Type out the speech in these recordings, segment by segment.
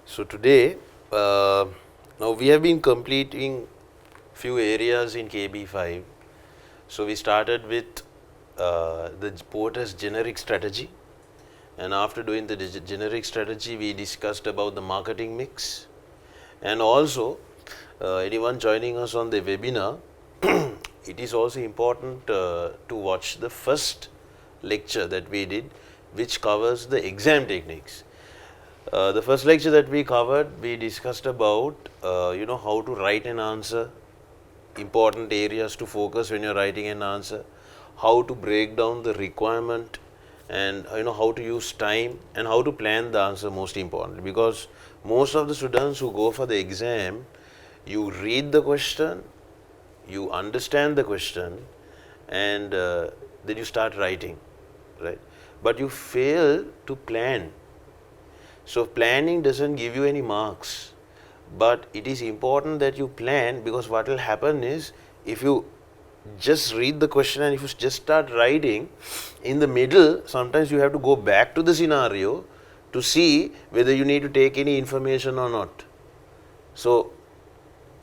So today, now we have been completing few areas in KB5. So we started with the Porter's generic strategy, and after doing the generic strategy, we discussed about the marketing mix, and also anyone joining us on the webinar, it is also important to watch the first lecture that we did, which covers the exam techniques. The first lecture that we covered, we discussed about how to write an answer, important areas to focus when you're writing an answer, how to break down the requirement, and how to use time and how to plan the answer, most importantly, because most of the students who go for the exam, you read the question, you understand the question, and then you start writing, right? But you fail to plan. So planning doesn't give you any marks, but it is important that you plan, because what will happen is, if you just read the question and if you just start writing, in the middle sometimes you have to go back to the scenario to see whether you need to take any information or not. So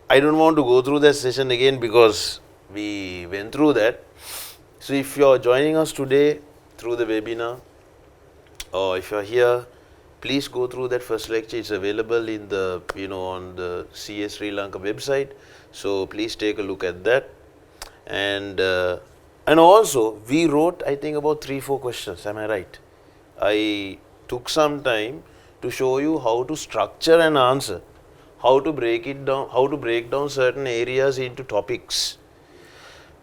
I don't want to go through that session again because we went through that. So if you are joining us today through the webinar, or if you are here, please go through that first lecture. It's available in the on the CS Sri Lanka website. So please take a look at that. And also we wrote, I think, about 3-4 questions. Am I right? I took some time to show you how to structure an answer, how to break it down, how to break down certain areas into topics,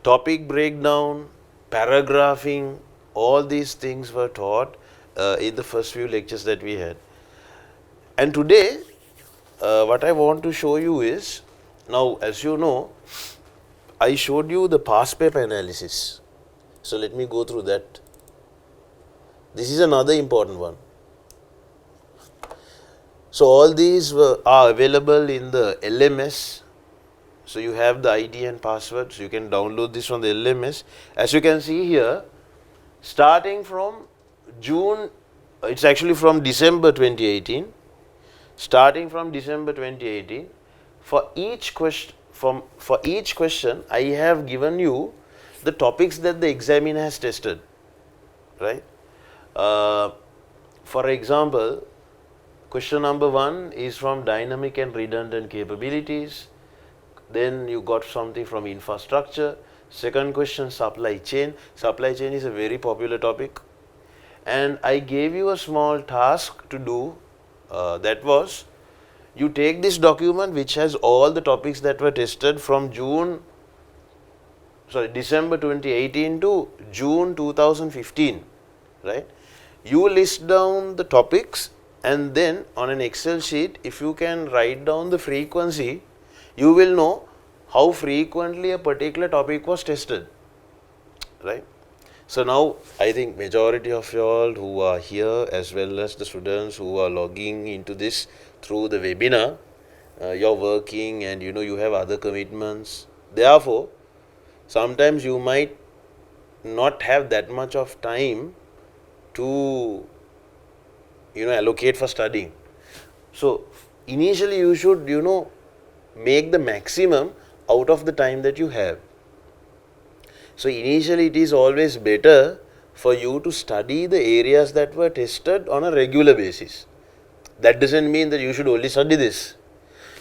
topic breakdown, paragraphing. All these things were taught in the first few lectures that we had. And today, what I want to show you is, now as you know, I showed you the past paper analysis. So let me go through that. This is another important one. So all these are available in the LMS. So you have the ID and password. So you can download this from the LMS. As you can see here, starting from June, it's actually from December 2018. Starting from December 2018, for each question, I have given you the topics that the examiner has tested, right? For example, question number 1 is from dynamic and redundant capabilities. Then you got something from infrastructure. Second question, supply chain. Supply chain is a very popular topic. And I gave you a small task to do. That was, you take this document which has all the topics that were tested from December 2018 to June 2015, right? You list down the topics, and then on an Excel sheet, if you can write down the frequency, you will know how frequently a particular topic was tested, right? So now I think majority of you all who are here, as well as the students who are logging into this through the webinar, you're working and you have other commitments. Therefore, sometimes you might not have that much of time to allocate for studying. So initially you should make the maximum out of the time that you have. So initially it is always better for you to study the areas that were tested on a regular basis. That doesn't mean that you should only study this.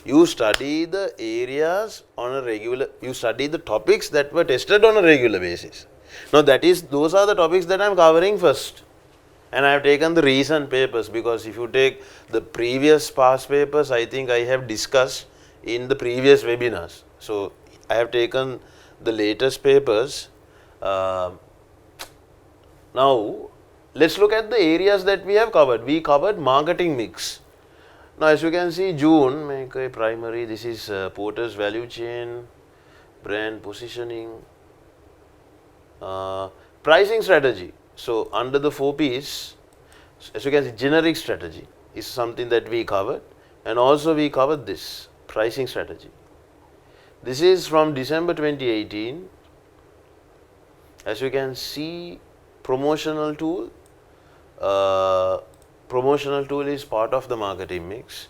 You study the areas on a regular, you study the topics that were tested on a regular basis. Now those are the topics that I am covering first. And I have taken the recent papers, because if you take the previous past papers, I think I have discussed in the previous webinars. So I have taken the latest papers. Now let's look at the areas that we have covered. We covered marketing mix. Now as you can see, June, make a primary, this is Porter's value chain, brand positioning, pricing strategy. So under the 4 P's, as you can see, generic strategy is something that we covered, and also we covered this pricing strategy. This is from December 2018. As you can see, promotional tool. Promotional tool is part of the marketing mix.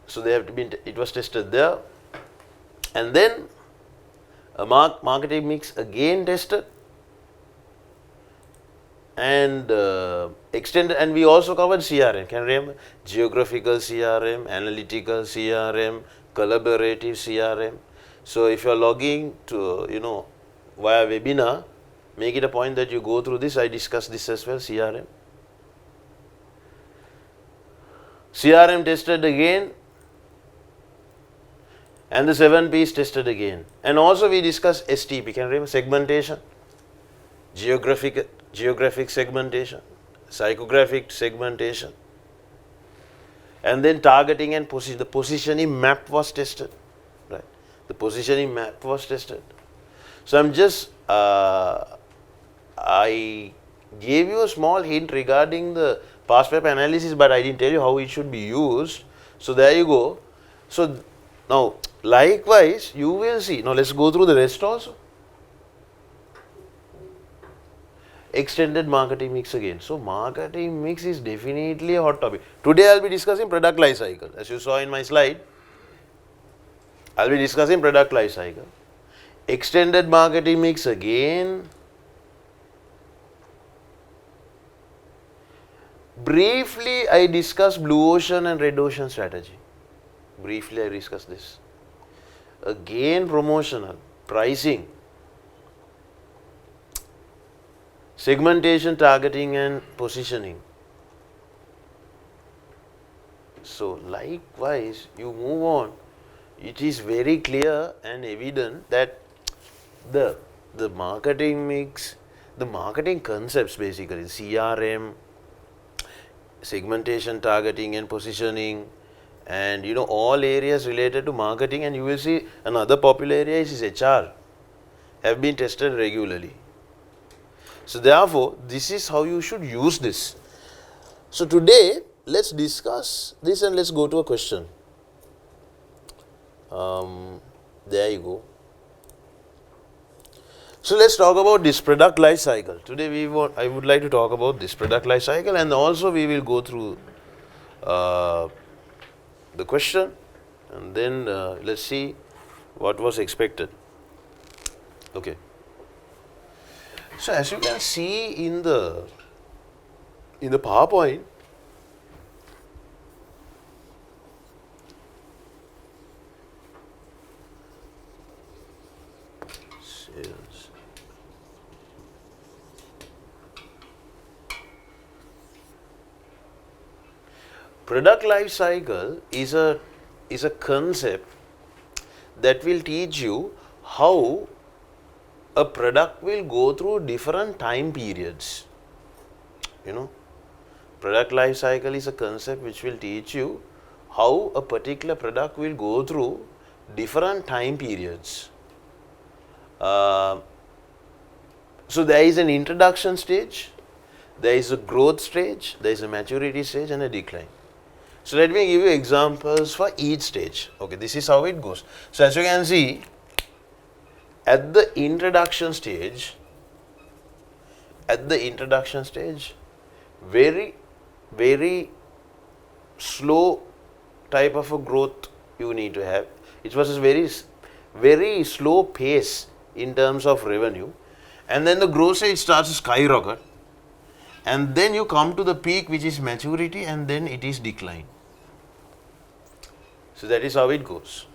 So they have to be, it was tested there, and then a marketing mix again tested, and extended, and we also covered CRM. Can you remember? Geographical CRM, analytical CRM, collaborative CRM. So if you are logging to, via webinar, make it a point that you go through this. I discussed this as well, CRM. CRM tested again, and the 7 P's tested again. And also we discussed STP, can you remember? Segmentation, geographic segmentation, psychographic segmentation, and then targeting and position. The positioning map was tested, right? The positioning map was tested. So I'm just, I gave you a small hint regarding the past map analysis, but I didn't tell you how it should be used. So there you go. So now, likewise, you will see. Now let's go through the rest also. Extended marketing mix again. So marketing mix is definitely a hot topic. Today I'll be discussing product life cycle. As you saw in my slide, I'll be discussing product life cycle. Extended marketing mix again. Briefly, I discussed blue ocean and red ocean strategy. Briefly, I discussed this. Again, promotional, pricing, segmentation, targeting, and positioning. So, likewise, you move on. It is very clear and evident that the marketing mix, the marketing concepts basically, CRM, segmentation, targeting, and positioning, and all areas related to marketing, and you will see another popular area is HR, have been tested regularly. So therefore, this is how you should use this. So today, let's discuss this and let's go to a question. There you go. So let's talk about this product life cycle. Today I would like to talk about this product life cycle, and also we will go through the question, and then let's see what was expected. Okay. So as you can see in the PowerPoint, sales. Product life cycle is a concept that will teach you how a product will go through different time periods. Product life cycle is a concept which will teach you how a particular product will go through different time periods. So there is an introduction stage, there is a growth stage, there is a maturity stage, and a decline. So let me give you examples for each stage. Okay, this is how it goes. So as you can see, at the introduction stage, very, very slow type of a growth you need to have. It was a very, very slow pace in terms of revenue, and then the growth stage starts to skyrocket, and then you come to the peak, which is maturity, and then it is decline. So that is how it goes.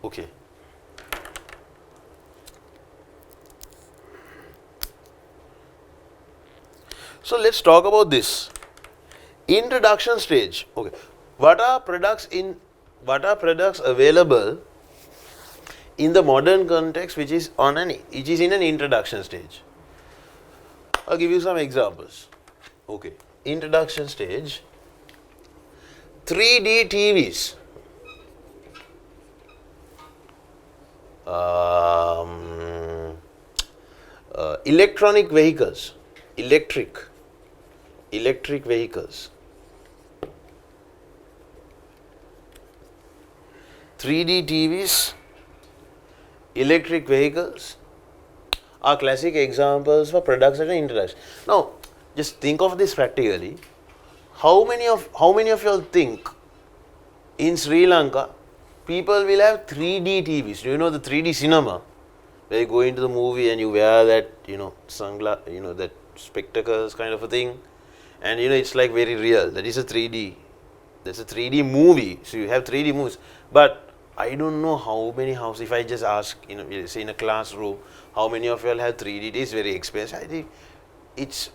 Okay. So let's talk about this. Introduction stage. Okay. What are products available in the modern context which is in an introduction stage? I'll give you some examples. Okay. Introduction stage. 3D TVs. Electronic vehicles. Electric vehicles. 3D TVs, electric vehicles, are classic examples for products and introduction. Now, just think of this practically. How many of you all think in Sri Lanka people will have 3D TVs? Do you know the 3D cinema? Where you go into the movie and you wear that, sunglass, that spectacles kind of a thing, and it's like very real. That is a 3D. That's a 3D movie. So you have 3D movies. But I don't know how many houses. If I just ask, say in a classroom, how many of you all have 3D? It is very expensive. I think it's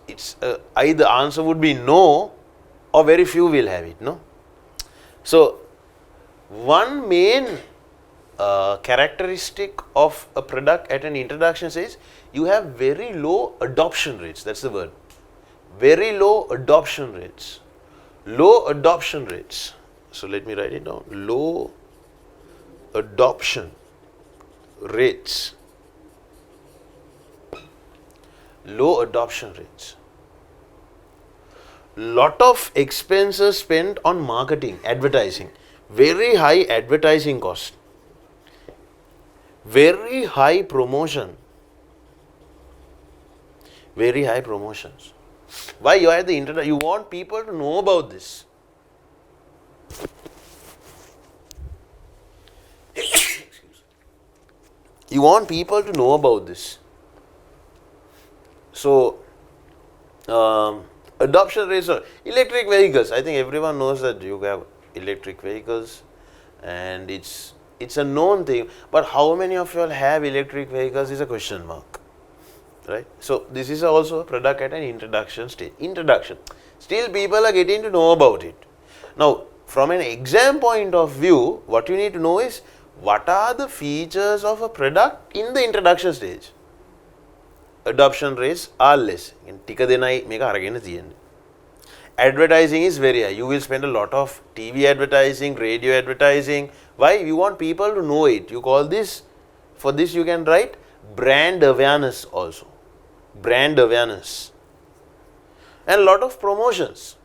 either answer would be no, or very few will have it. No. So one main characteristic of a product at an introduction stage, you have very low adoption rates. That's the word. Very low adoption rates. Low adoption rates. So let me write it down. Low adoption rates. Low adoption rates. Lot of expenses spent on marketing, advertising. Very high advertising cost. Very high promotion. Very high promotions. Why? You are at the internet. You want people to know about this. You want people to know about this. So, adoption rates of electric vehicles. I think everyone knows that you have electric vehicles, and it's a known thing. But how many of you all have electric vehicles is a question mark. Right? So, this is also a product at an introduction stage. Introduction. Still people are getting to know about it. Now, from an exam point of view, what you need to know is, what are the features of a product in the introduction stage? Adoption rates are less. Advertising is very high. You will spend a lot of TV advertising, radio advertising. Why? You want people to know it. You call this, for this you can write brand awareness also. Brand awareness. And a lot of promotions.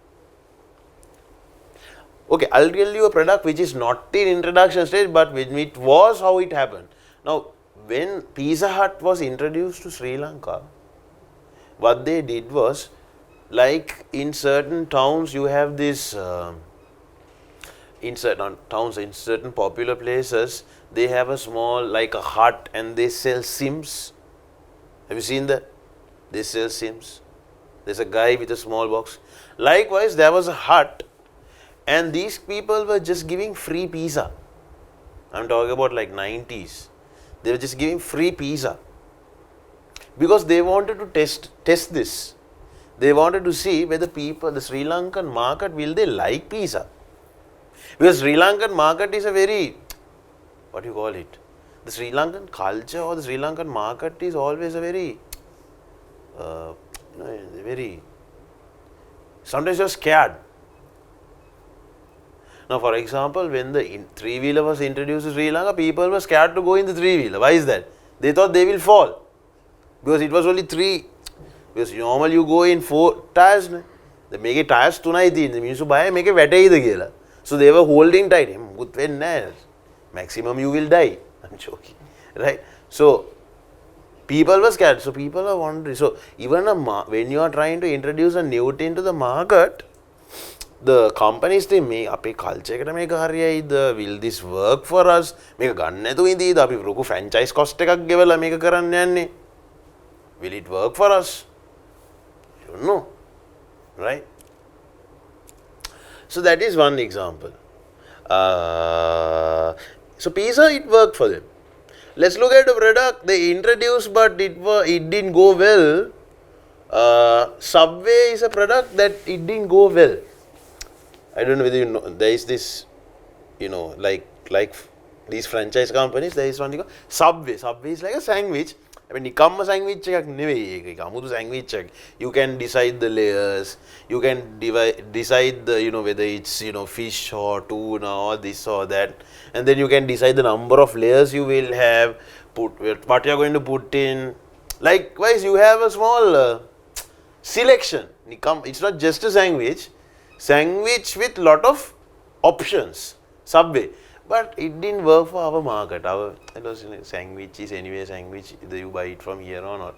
Okay, I'll tell you a product which is not in introduction stage, but it was how it happened. Now, when Pizza Hut was introduced to Sri Lanka, what they did was, like in certain towns you have this, in certain towns, in certain popular places, they have a small, like a hut, and they sell Sims. Have you seen that? They sell Sims. There's a guy with a small box. Likewise, there was a hut, and these people were just giving free pizza. I'm talking about like 90s. They were just giving free pizza. Because they wanted to test this. They wanted to see whether people, the Sri Lankan market, will they like pizza? Because Sri Lankan market is a very, what do you call it? The Sri Lankan culture or the Sri Lankan market is always a very, sometimes you're scared. Now, for example, when the three-wheeler was introduced to Sri Lanka, people were scared to go in the three-wheeler. Why is that? They thought they will fall. Because it was only three. Because normally you go in 4 tires. They make it tires tonight. They means to buy, make it better. So they were holding tight. Maximum you will die. I'm joking. Right? So people were scared. So people are wondering. So even when you are trying to introduce a new thing to the market, the companies, they make ape culture ekata meka hariyayida, will this work for us? Meka ganna nathu indida api loku franchise cost ekak gewala meka karanna yanne. Will it work for us? I don't know. Right? So that is one example. So pizza, it worked for them. Let's look at the product they introduced, but it didn't go well. Subway is a product that it didn't go well. I don't know whether you know, there is this, like these franchise companies, there is one thing called Subway. Subway is like a sandwich. I mean, a sandwich sandwich. You can decide the layers. You can decide the, whether it's, fish or tuna or this or that. And then you can decide the number of layers you will have, what you are going to put in. Likewise, you have a small selection. It's not just a sandwich with lot of options. Subway. But it didn't work for our market. It was sandwich is anyway sandwich, either you buy it from here or not.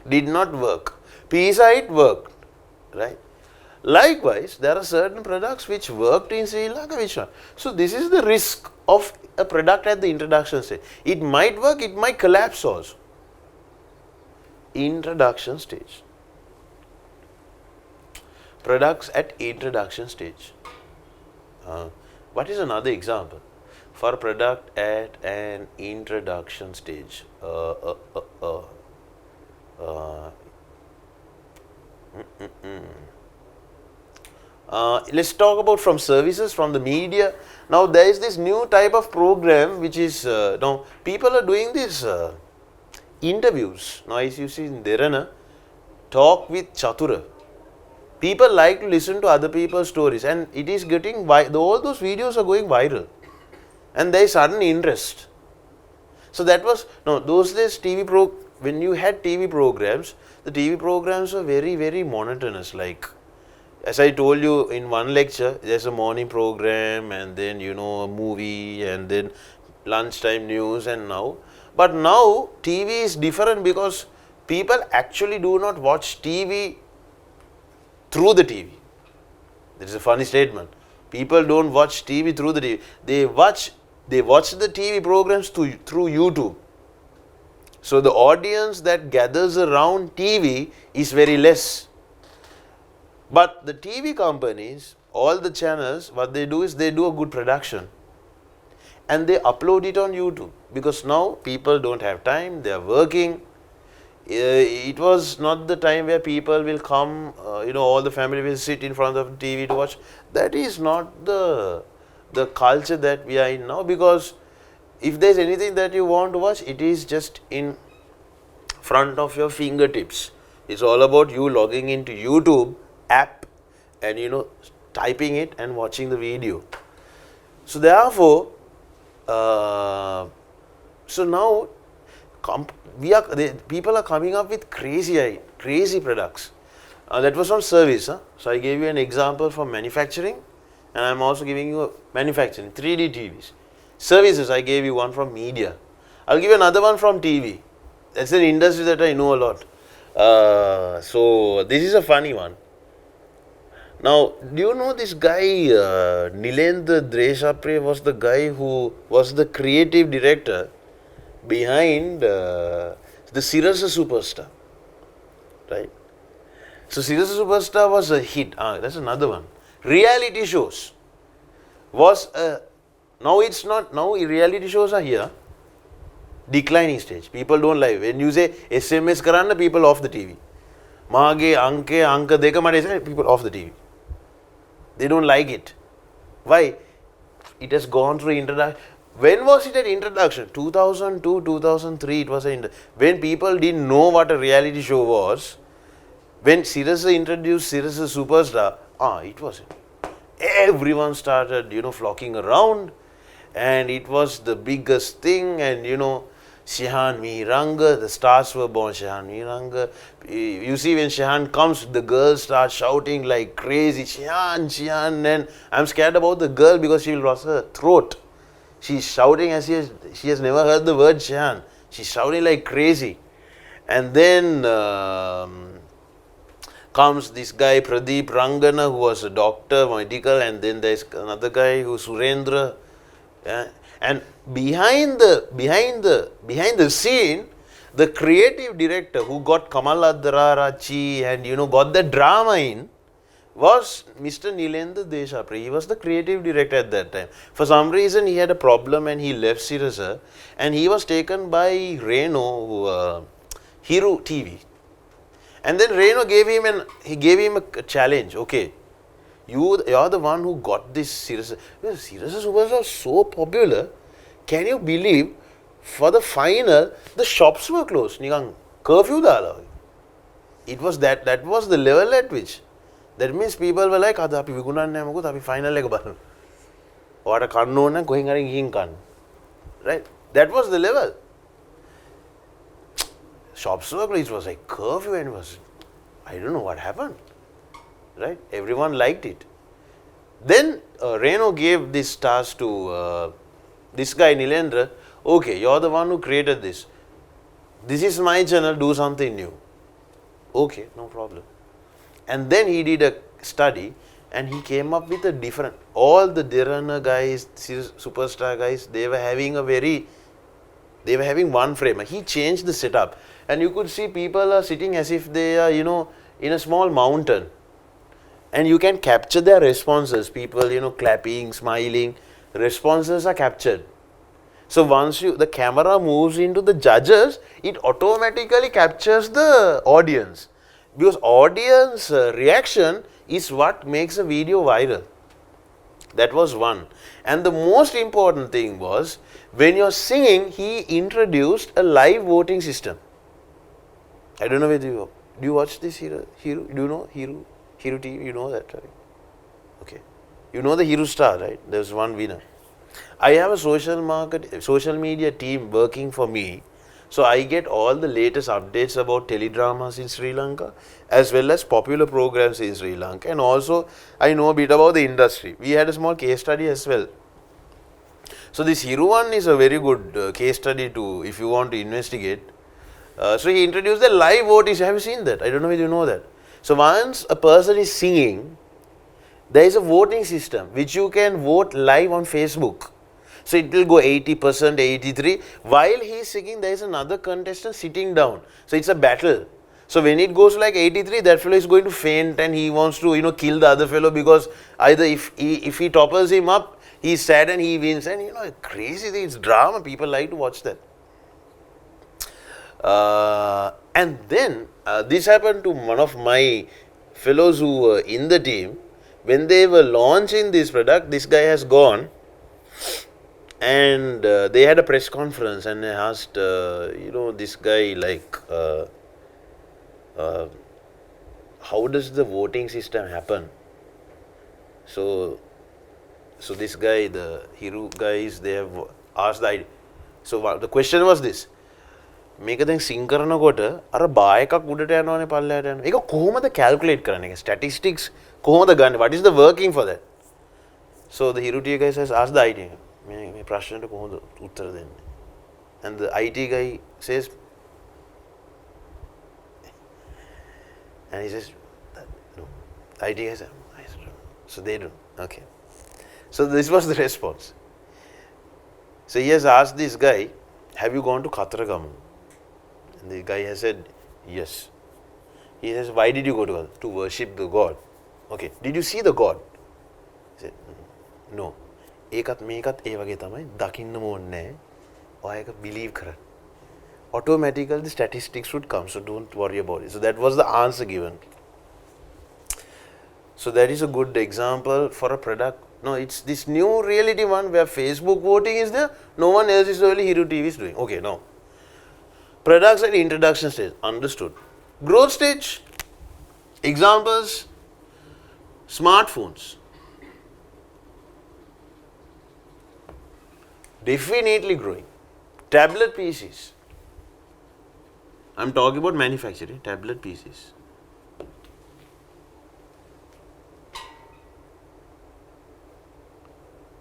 Did not work. Pizza it worked, right? Likewise, there are certain products which worked in Sri Lanka, which not. So this is the risk of a product at the introduction stage. It might work, it might collapse also. Introduction stage. Products at introduction stage. What is another example for a product at an introduction stage? Let's talk about from services, from the media. Now there is this new type of program which is, now people are doing this interviews. Now as you see in Derana, talk with Chatura. People like to listen to other people's stories, and it is getting, all those videos are going viral, and there is sudden interest. So that was, no, those days when you had TV programs, the TV programs were very, very monotonous. Like, as I told you in one lecture, there's a morning program, and then, a movie, and then lunchtime news, and now. But now, TV is different because people actually do not watch TV through the TV. This is a funny statement. People don't watch TV through the TV. They watch the TV programs through YouTube. So the audience that gathers around TV is very less. But the TV companies, all the channels, what they do is they do a good production and they upload it on YouTube, because now people don't have time, they are working. It was not the time where people will come, all the family will sit in front of the TV to watch. That is not the culture that we are in now, because if there is anything that you want to watch, it is just in front of your fingertips. It's all about you logging into YouTube app and typing it and watching the video. So therefore, so now people are coming up with crazy products. That was on service. So I gave you an example for manufacturing, and I'm also giving you manufacturing, 3D TVs. Services, I gave you one from media. I'll give you another one from TV. That's an industry that I know a lot. So this is a funny one. Now, do you know this guy, Nilendra Deshapre was the guy who was the creative director behind the Sirasa Superstar, right? So Sirasa Superstar was a hit. That's another one. Reality shows was now it's not. Now reality shows are here. Declining stage. People don't like. When you say SMS karanna, people off the TV. Mage anka deka made, people off the TV. They don't like it. Why? It has gone through introduction. When was it an introduction? 2002, 2003 it was when people didn't know what a reality show was. When Sirasa introduced Sirasa Superstar, it was it. Everyone started, flocking around, and it was the biggest thing, and Shihan Mihiranga, the stars were born, Shihan Mihiranga. You see, when Shihan comes, the girls start shouting like crazy, Shihan, and I'm scared about the girl because she will lose her throat. She's shouting as she has never heard the word Shihan. She's shouting like crazy. And then comes this guy Pradeep Rangana, who was a doctor, medical, and then there's another guy who's Surendra. Yeah. And behind the scene, the creative director who got Kamaladhararachi and got the drama in was Mr. Nilendra Deshapre. He was the creative director at that time. For some reason, he had a problem and he left Sirasa, and he was taken by Reno, Hiru TV. And then Reno gave him a challenge. Okay, you are the one who got this Sirasa. Sirasa Superstars was so popular. Can you believe? For the final, the shops were closed. Curfew dala. It was that was the level at which. That means people were like, "Api vigunan ne magu, api final lega baran." Or a kanno na going aring kan. Right? That was the level. Shops were closed. It was like curfew, and I don't know what happened. Right? Everyone liked it. Then Reno gave this task to this guy Nilendra. Okay, you're the one who created this. This is my channel, do something new. Okay, no problem. And then he did a study and he came up with a different, all the Dherana guys, superstar guys, they were having one frame. He changed the setup and you could see people are sitting as if they are, in a small mountain. And you can capture their responses, people, clapping, smiling, responses are captured. So once the camera moves into the judges, it automatically captures the audience. Because audience reaction is what makes a video viral. That was one. And the most important thing was, when you're singing, he introduced a live voting system. I don't know whether do you watch this Hero? Do you know Hero TV? You know that, right? Okay. You know the Hero Star, right? There's one winner. I have a social media team working for me. So I get all the latest updates about teledramas in Sri Lanka as well as popular programs in Sri Lanka, and also I know a bit about the industry. We had a small case study as well. So this Hero one is a very good case study to, if you want to investigate. So he introduced the live voting. Have you seen that? I don't know if you know that. So once a person is singing, there is a voting system which you can vote live on Facebook. So it will go 80%, 83%. While he is singing, there is another contestant sitting down. So it's a battle. So when it goes like 83, that fellow is going to faint and he wants to, kill the other fellow, because either if he topples him up, he is sad and he wins. And crazy thing, it's drama. People like to watch that. And then this happened to one of my fellows who were in the team. When they were launching this product, this guy has gone. And they had a press conference and they asked, this guy, how does the voting system happen? So this guy, the Hero guys, they have asked the idea. So the question was this. මේක දැන් සිං කරනකොට අර බා එකක් උඩට යනවනේ පල්ලයට යනවා. ඒක කොහොමද calculate කරන්නේ? Statistics කොහොමද ගන්න? What is the working for that? So the Hero guy says, ask the IT. මේ ප්‍රශ්නෙට කොහොමද උත්තර දෙන්නේ? And the IT guy says, and he says, no. IT guy says, so they don't. Okay. So this was the response. So he has asked this guy, have you gone to Khatragam? And the guy has said, yes. He says, why did you go to Khatragam? To worship the God. Okay. Did you see the God? He said, no. ඒකත් මේකත් ඒ වගේ තමයි දකින්නම ඕනේ නැහැ. ඔය එක believe කරන්න. Automatically the statistics would come, so don't worry about it. So that was the answer given. So that is a good example for a product. No, it's this new reality one where Facebook voting is there, no one else is only Hero TV is doing. Okay, now. Products at introduction stage, understood. Growth stage, examples, smartphones. Definitely growing. Tablet PCs. I'm talking about manufacturing, tablet PCs.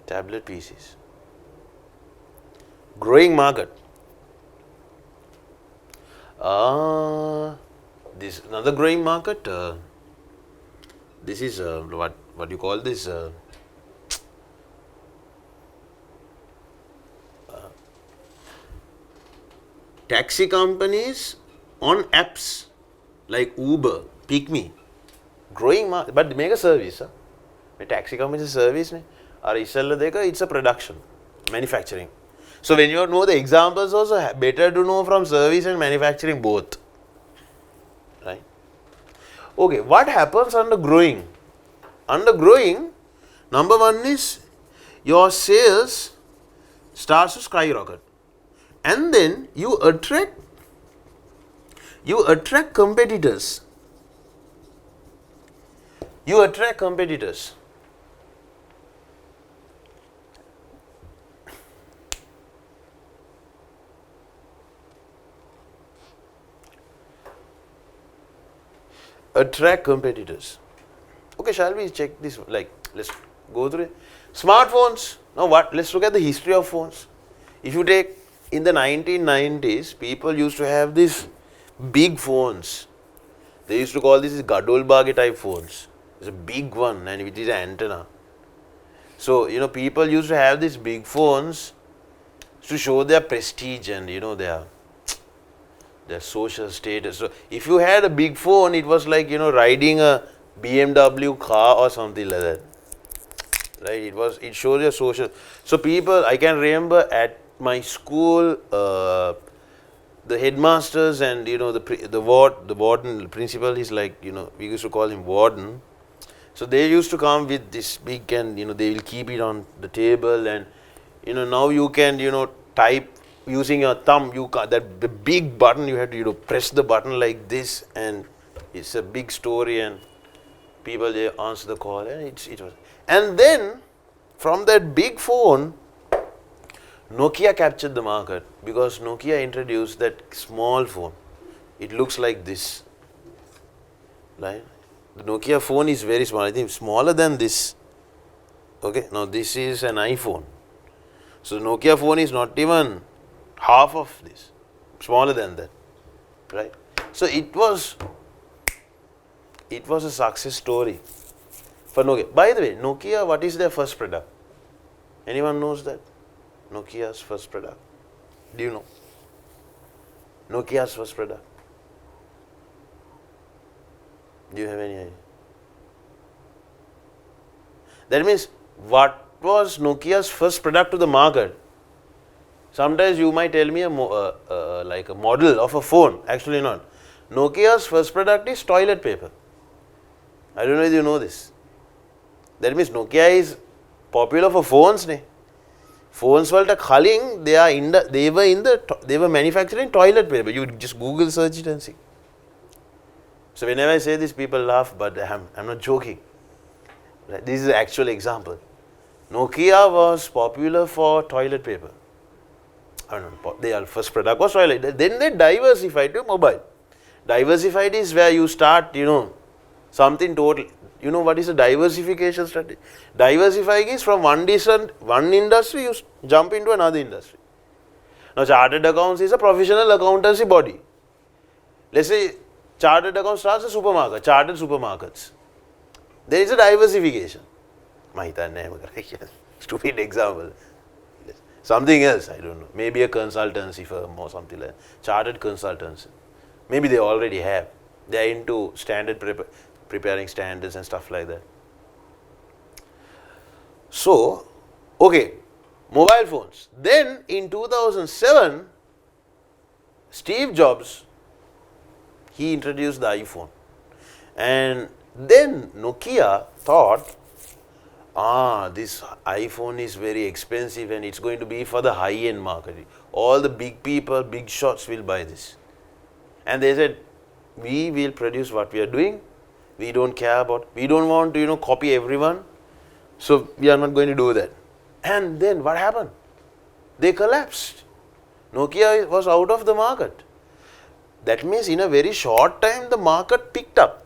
Tablet PCs. Growing market. This another growing market. This is what you call this. Taxi companies on apps like Uber, Pick Me, growing market, but they make a service. A taxi company is a service. It's a production, manufacturing. So when you know the examples also, better to know from service and manufacturing both. Right? Okay, what happens under growing? Under growing, number one is your sales starts to skyrocket. And then you attract competitors. You attract competitors. Attract competitors. Okay, shall we check this? Let's go through it. Smartphones. Now what? Let's look at the history of phones. If you take in the 1990s, people used to have these big phones. They used to call these Gadolbagi type phones. It's a big one and it is an antenna. So, people used to have these big phones to show their prestige and, their social status. So, if you had a big phone, it was like, riding a BMW car or something like that. Right? It shows your social. So, I can remember at my school, the headmasters and, the warden, the principal is like, we used to call him warden. So, they used to come with this big and, they will keep it on the table and, now you can, type using your thumb, the big button, you have to, press the button like this and it's a big story and people, they answer the call and it was. And then, from that big phone, Nokia captured the market because Nokia introduced that small phone. It looks like this, right? The Nokia phone is very small, I think smaller than this. Okay, now this is an iPhone. So, Nokia phone is not even half of this, smaller than that, right? So, it was a success story for Nokia. By the way, Nokia, what is their first product? Anyone knows that? Nokia's first product. Do you know? Nokia's first product. Do you have any idea? That means, what was Nokia's first product to the market? Sometimes you might tell me like a model of a phone. Actually not. Nokia's first product is toilet paper. I don't know if you know this. That means Nokia is popular for phones. Phones were khaling, they were manufacturing toilet paper. You just Google search it and see. So whenever I say this, people laugh, but I'm not joking. Right? This is an actual example. Nokia was popular for toilet paper. I don't know, their first product was toilet. Then they diversified to mobile. Diversified is where you start, something total. You know what is a diversification strategy? Diversifying is from one industry, you jump into another industry. Now, chartered accounts is a professional accountancy body. Let's say chartered account starts a supermarket, chartered supermarkets. There is a diversification. Stupid example. Something else, I don't know. Maybe a consultancy firm or something like that. Chartered consultancy. Maybe they already have. They are into standard preparing standards and stuff like that. So, okay, mobile phones. Then in 2007, Steve Jobs, he introduced the iPhone. And then Nokia thought, this iPhone is very expensive and it's going to be for the high-end market. All the big people, big shots will buy this. And they said, we will produce what we are doing. We don't care about, we don't want to, copy everyone. So, we are not going to do that. And then what happened? They collapsed. Nokia was out of the market. That means in a very short time, the market picked up.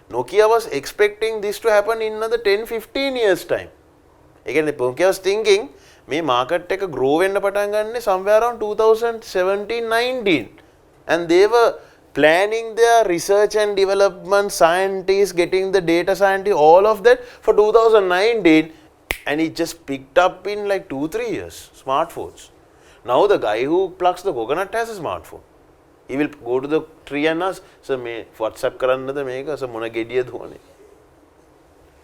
Nokia was expecting this to happen in another 10-15 years time. Again, Nokia was thinking, may market take a grow somewhere around 2017-19. And they were planning their research and development, scientists, getting the data scientists, all of that for 2019, and it just picked up in like 2-3 years, smartphones. Now the guy who plucks the coconut has a smartphone. He will go to the tree and ask, sir, may WhatsApp karanna da meka, sir, mona gediya dhuwane.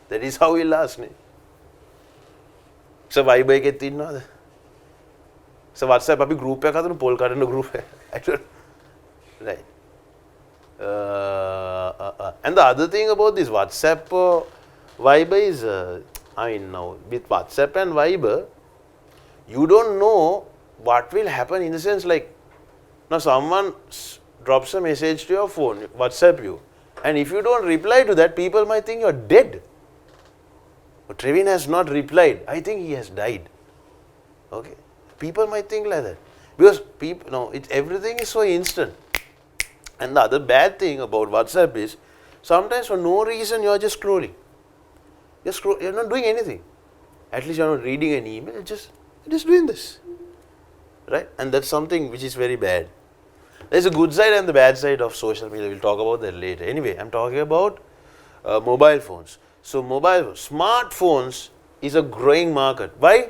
That is how he'll ask. Sir, Viber ke tinna. Sir, WhatsApp abhi group pe ka poll karana group hai. I don't. Right. And the other thing about this WhatsApp Viber is, now with WhatsApp and Viber, you don't know what will happen in the sense like, now someone drops a message to your phone, WhatsApp you, and if you don't reply to that, people might think you are dead. But Trevin has not replied. I think he has died. Okay, people might think like that because everything is so instant. And the other bad thing about WhatsApp is sometimes for no reason you are just scrolling. You're not doing anything. At least you're not reading an email, you're just doing this. Right? And that's something which is very bad. There's a good side and the bad side of social media. We'll talk about that later. Anyway, I'm talking about mobile phones. So smartphones is a growing market. Why?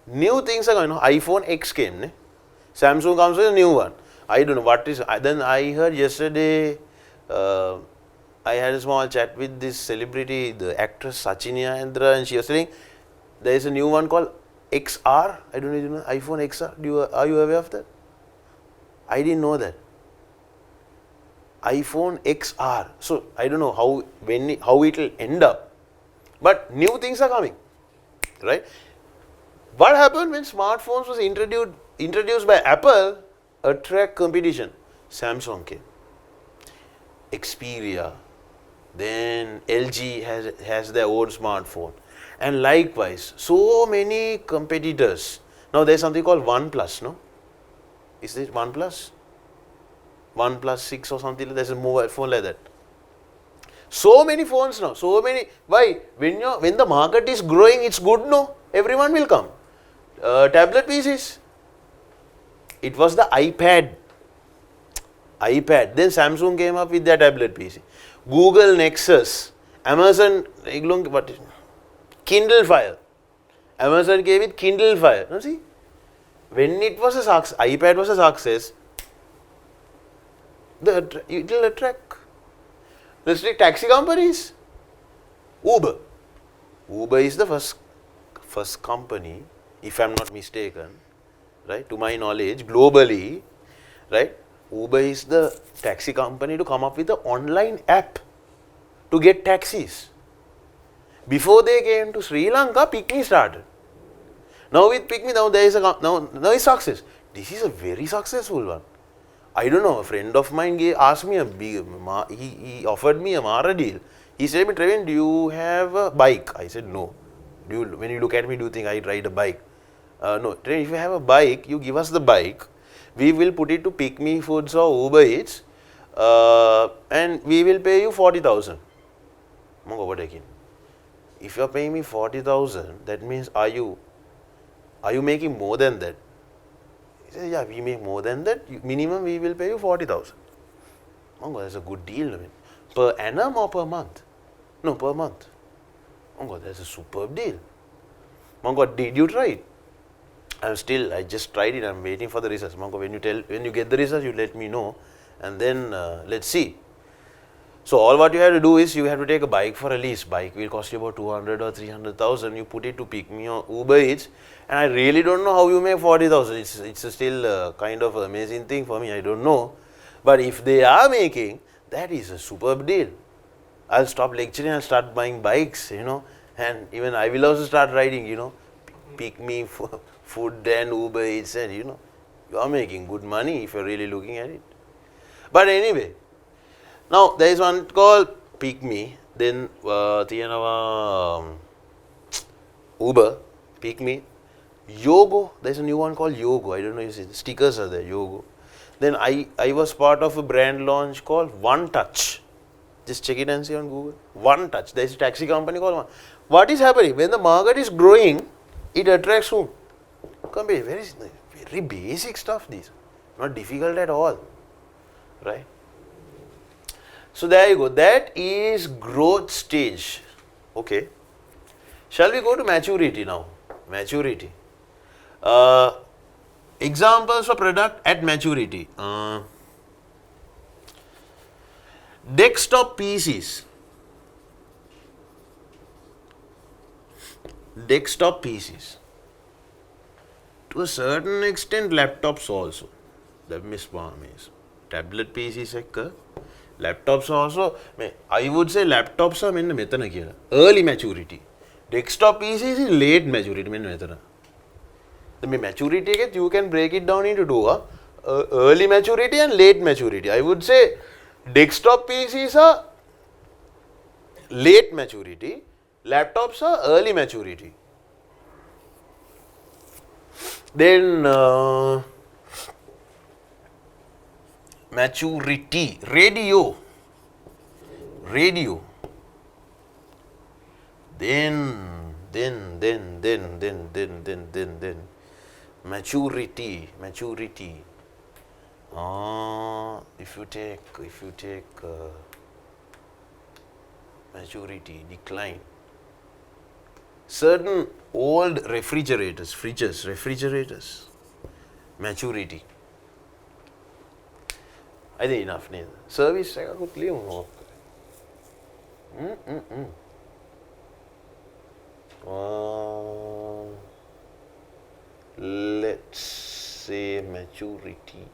New things are going on. iPhone X came. Ne? Samsung comes with a new one. I don't know what is. Then I heard yesterday, I had a small chat with this celebrity, the actress Sachini Andra, and she was saying there is a new one called XR. I don't know if you know iPhone XR. Are you aware of that? I didn't know that. iPhone XR. So I don't know how it will end up, but new things are coming, right? What happened when smartphones was introduced by Apple? Attract competition. Samsung came, Xperia, then LG has their own smartphone, and likewise so many competitors. Now there's something called OnePlus, no? Is it OnePlus? OnePlus 6 or something, there's a mobile phone like that. So many phones now, so many. Why? When the market is growing, it's good, no? Everyone will come. Tablet PCs. It was the iPad. Then Samsung came up with their tablet PC. Google Nexus. Amazon, Kindle Fire. Amazon came with Kindle Fire. Now see, when it was a success, iPad was a success, it will attract. Let's take taxi companies. Uber. Uber is the first company, if I'm not mistaken, right? To my knowledge, globally, right? Uber is the taxi company to come up with an online app to get taxis. Before they came to Sri Lanka, PickMe started. Now with PickMe, now there is now is success. This is a very successful one. I don't know, a friend of mine asked me, he offered me a Mara deal. He said, Trevin, do you have a bike? I said, no. When you look at me, do you think I ride a bike? No. Trevin, if you have a bike, you give us the bike. We will put it to PickMe Foods or Uber Eats, and we will pay you 40,000. If you are paying me 40,000, that means are you making more than that? He said, yeah, we make more than that. Minimum we will pay you 40,000. Mongo, that's a good deal. I mean, per annum or per month? No, per month. Mongo, that's a superb deal. Mongo, did you try it? I just tried it. I'm waiting for the results. Mongo, when you get the results, you let me know, and then let's see. So all what you have to do is you have to take a bike for a lease. Bike will cost you about 200 or 300,000. You put it to PickMe or Uber Eats, and I really don't know how you make 40,000. It's still kind of an amazing thing for me. I don't know, but if they are making, that is a superb deal. I'll stop lecturing. I'll start buying bikes, and even I will also start riding. PickMe Food and Uber Eats, and you are making good money if you're really looking at it. But anyway. Now, there is one called PickMe, then Uber, PickMe, Yogo, there is a new one called Yogo, I don't know if you see, the stickers are there, Yogo. Then I was part of a brand launch called One Touch. Just check it and see on Google. One Touch, there is a taxi company called One. What is happening? When the market is growing, it attracts whom? Very basic stuff, these, not difficult at all, right? So there you go, that is growth stage. Okay. Shall we go to maturity now? Maturity. Examples of product at maturity. Desktop PCs. Desktop PCs. To a certain extent, laptops also. That Miss Barmes. Tablet PCs. Laptops also, I would say laptops are early maturity. Desktop PCs is late maturity. The maturity, you can break it down into two. Early maturity and late maturity. I would say desktop PCs are late maturity, laptops are early maturity. Then maturity, radio. then maturity. If you take maturity, decline. Certain old refrigerators, maturity. I think enough. Service, I could leave. Let's say maturity.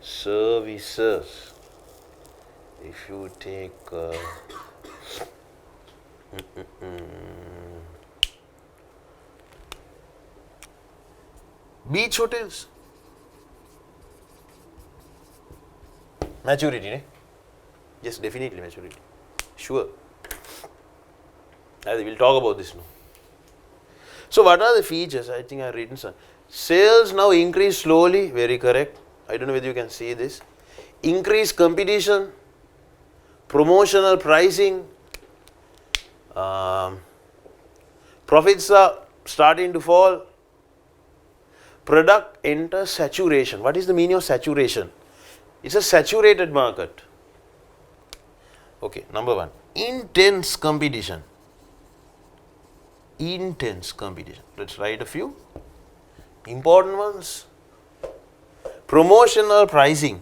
Services. If you take beach hotels, maturity, ne? Yes, definitely maturity. Sure. I think we'll talk about this now. So what are the features? I think I've written some. Sales now increase slowly, very correct. I don't know whether you can see this. Increased competition, promotional pricing, profits are starting to fall, product enters saturation. What is the meaning of saturation? It's a saturated market. Okay, number one, intense competition. Let's write a few important ones. Promotional pricing.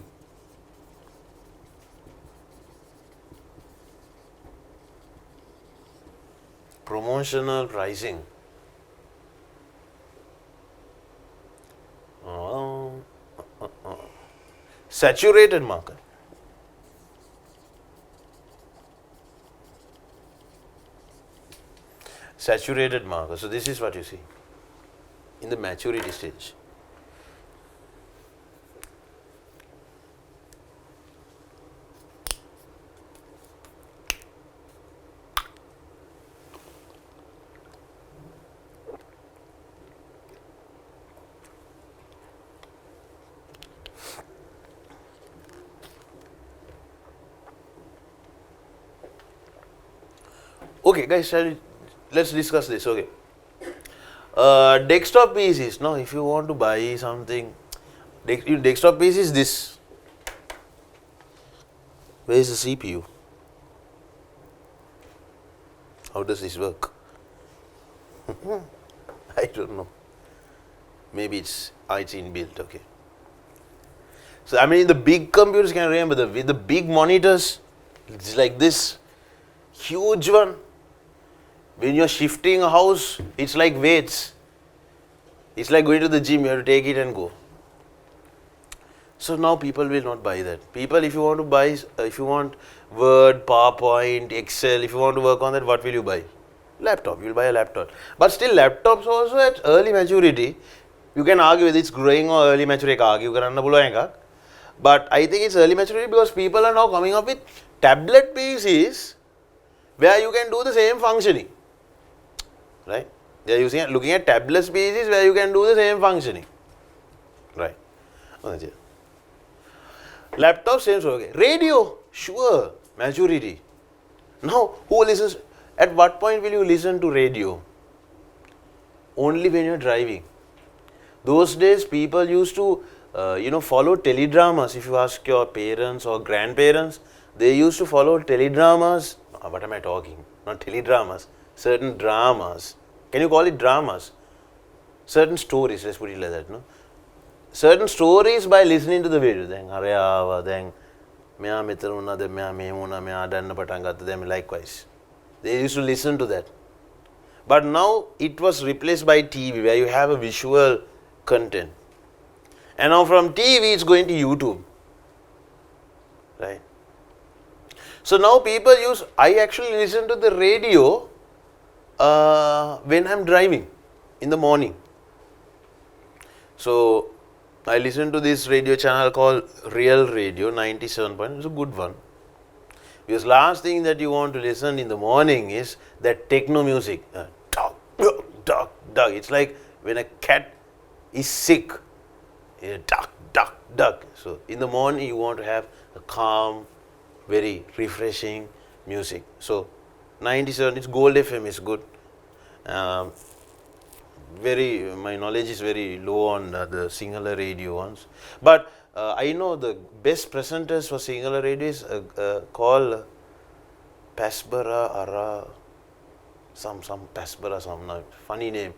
Saturated market. So this is what you see in the maturity stage. Okay, guys, let's discuss this. Okay. Desktop PCs. Now, if you want to buy something, desktop PC is this. Where is the CPU? How does this work? I don't know. Maybe it's inbuilt. Okay. So, I mean, the big computers can remember with the big monitors, it's like this huge one. When you're shifting a house, it's like weights. It's like going to the gym, you have to take it and go. So now people will not buy that. People, if you want to buy, if you want Word, PowerPoint, Excel, if you want to work on that, what will you buy? Laptop. You will buy a laptop. But still, laptops also at early maturity, you can argue whether it's growing or early maturity. But I think it's early maturity because people are now coming up with tablet PCs where you can do the same functioning. Right? They are looking at tablet PCs where you can do the same functioning. Right? Laptop, same story. Okay. Radio, sure, maturity. Now, who listens? At what point will you listen to radio? Only when you're driving. Those days, people used to, follow teledramas. If you ask your parents or grandparents, they used to follow teledramas. What am I talking? Not teledramas. Certain dramas. Can you call it dramas? Certain stories, let's put it like that, no? Certain stories by listening to the video. Likewise. They used to listen to that. But now it was replaced by TV where you have a visual content. And now from TV it's going to YouTube. Right? So now people I actually listen to the radio when I'm driving in the morning. So I listen to this radio channel called Real Radio 97. It's a good one. Because last thing that you want to listen in the morning is that techno music. Duck. It's like when a cat is sick. Duck. So in the morning you want to have a calm, very refreshing music. So 97, it's Gold FM is good. Um, my knowledge is very low on the Sinhala radio ones. But I know the best presenters for Sinhala radio is called Pasbara Ara, some Pasbara, some funny name.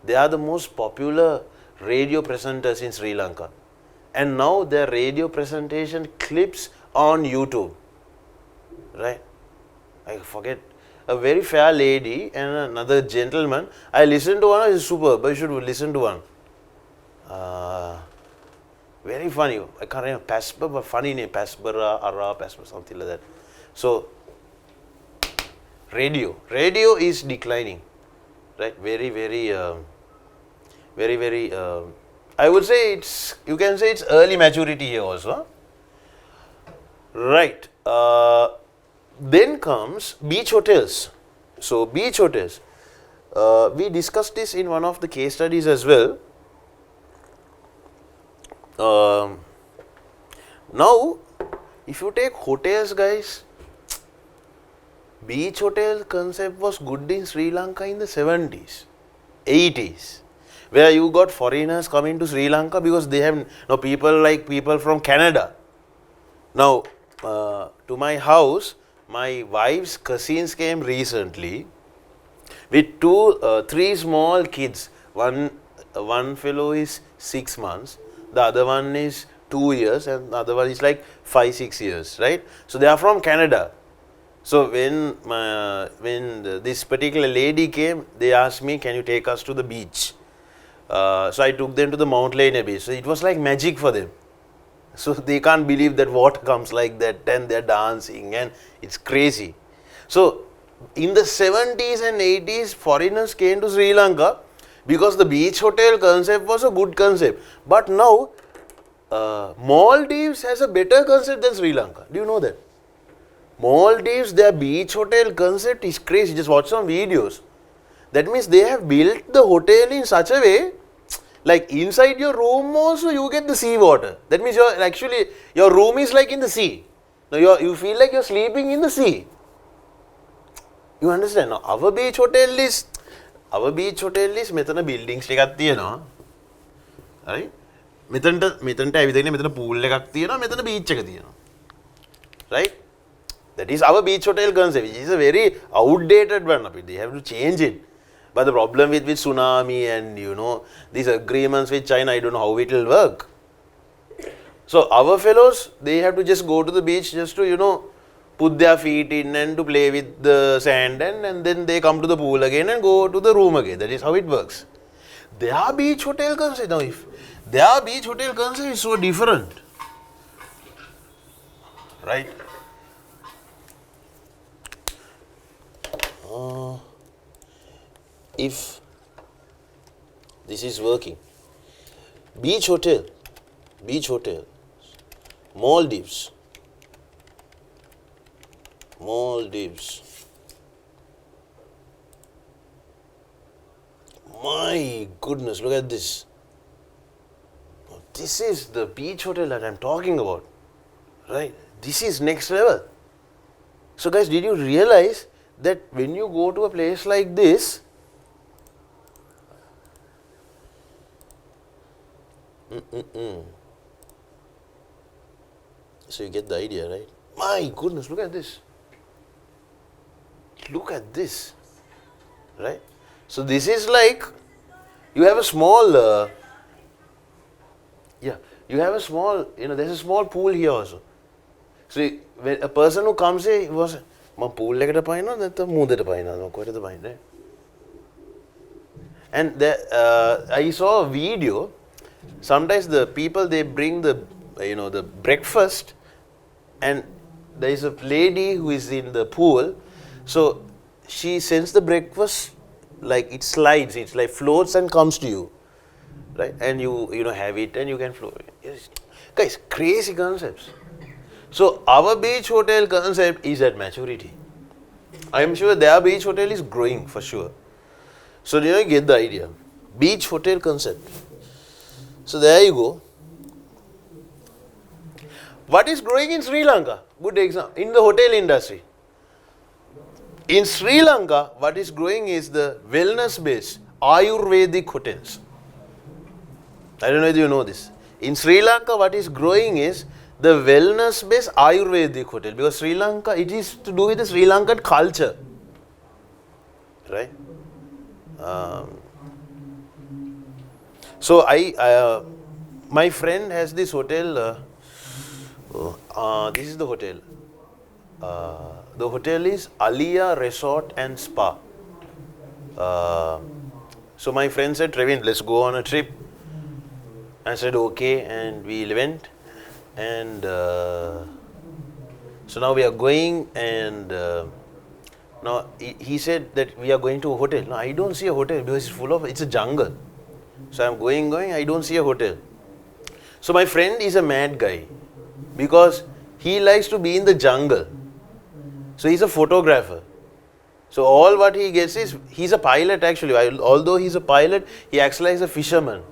They are the most popular radio presenters in Sri Lanka. And now their radio presentation clips on YouTube. Right? I forget. A very fair lady and another gentleman. I listened to one, it's superb. You should listen to one. Very funny. I can't remember. Pasbara, but funny name. Pasbara, Ara, Pasbara, something like that. So, radio is declining, right? Very, very, I would say you can say it's early maturity here also. Right. Then comes beach hotels. So, beach hotels. We discussed this in one of the case studies as well. Now, if you take hotels, guys, beach hotel concept was good in Sri Lanka in the 70s, 80s, where you got foreigners coming to Sri Lanka because they have people from Canada. Now, to my house, my wife's cousins came recently with three small kids. One fellow is 6 months, the other one is 2 years, and the other one is like 5-6 years, right? So they are from Canada. So when this particular lady came, they asked me, "Can you take us to the beach?" So I took them to the Mount Lane beach. So it was like magic for them. So they can't believe that water comes like that, and they're dancing, and it's crazy. So in the 70s and 80s, foreigners came to Sri Lanka because the beach hotel concept was a good concept. But now, Maldives has a better concept than Sri Lanka. Do you know that? Maldives, their beach hotel concept is crazy. Just watch some videos. That means they have built the hotel in such a way, like inside your room also you get the sea water. That means your room is like in the sea. Now you feel like you're sleeping in the sea. You understand? Now our beach hotel is මෙතන buildings ටිකක් තියෙනවා. Right? මෙතනට ඇවිදගෙන මෙතන pool එකක් තියෙනවා, මෙතන beach එක තියෙනවා. Right? That is our beach hotel concept, which is a very outdated one. They have to change it. But the problem with tsunami and these agreements with China, I don't know how it will work. So our fellows, they have to just go to the beach just to put their feet in and to play with the sand, and then they come to the pool again and go to the room again. That is how it works. Their beach hotel concept, now if their beach hotel concept is so different, right? If this is working, beach hotel, Maldives. My goodness, look at this. This is the beach hotel that I'm talking about, right? This is next level. So guys, did you realize that when you go to a place like this, so you get the idea, right? My goodness, look at this. Look at this, right? So this is like, you have a small, there's a small pool here also. So when a person who comes here, he was, pool lekata paina, that's the mudata paina, and there, I saw a video. Sometimes the people, they bring the breakfast, and there is a lady who is in the pool. So she sends the breakfast, like it slides, it's like floats and comes to you, right? And you have it and you can float. Yes. Guys, crazy concepts. So our beach hotel concept is at maturity. I am sure their beach hotel is growing for sure. So you get the idea. Beach hotel concept. So there you go. What is growing in Sri Lanka? Good example. In the hotel industry. In Sri Lanka, what is growing is the wellness-based Ayurvedic hotels. I don't know if you know this. In Sri Lanka, what is growing is the wellness-based Ayurvedic hotel, because Sri Lanka, it is to do with the Sri Lankan culture, right? So my friend has this hotel. This is the hotel. The hotel is Alia Resort and Spa. So my friend said, Trevin, let's go on a trip. I said, okay, and we went. And so now we are going, and now he said that we are going to a hotel. No, I don't see a hotel because it's a jungle. So I'm going, I don't see a hotel. So my friend is a mad guy because he likes to be in the jungle. So he's a photographer. So all what he gets is, he's a pilot actually. Although he's a pilot, he acts like a fisherman.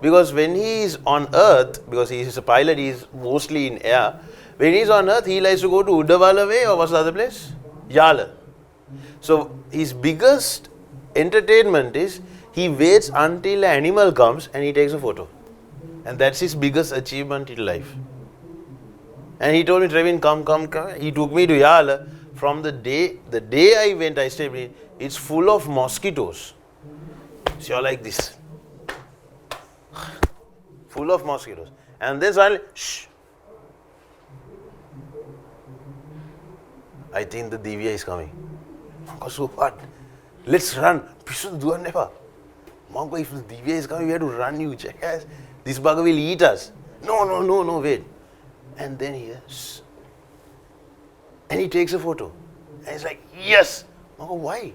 Because when he is on earth, because he is a pilot, he is mostly in air. When he is on earth, he likes to go to Uddawala way, or what's the other place? Yala. So his biggest entertainment is, he waits until an animal comes and he takes a photo. And that's his biggest achievement in life. And he told me, Trevin, come. He took me to Yala. From the day I went, I stayed, it's full of mosquitoes. So you're like this. Full of mosquitoes. And then suddenly, shh. I think the Divya is coming. Manko, so what? Let's run. Manko, if the Divya is coming, we have to run, you jackass. This bugger will eat us. No, wait. And then he goes, and he takes a photo. And he's like, yes. Manko, why?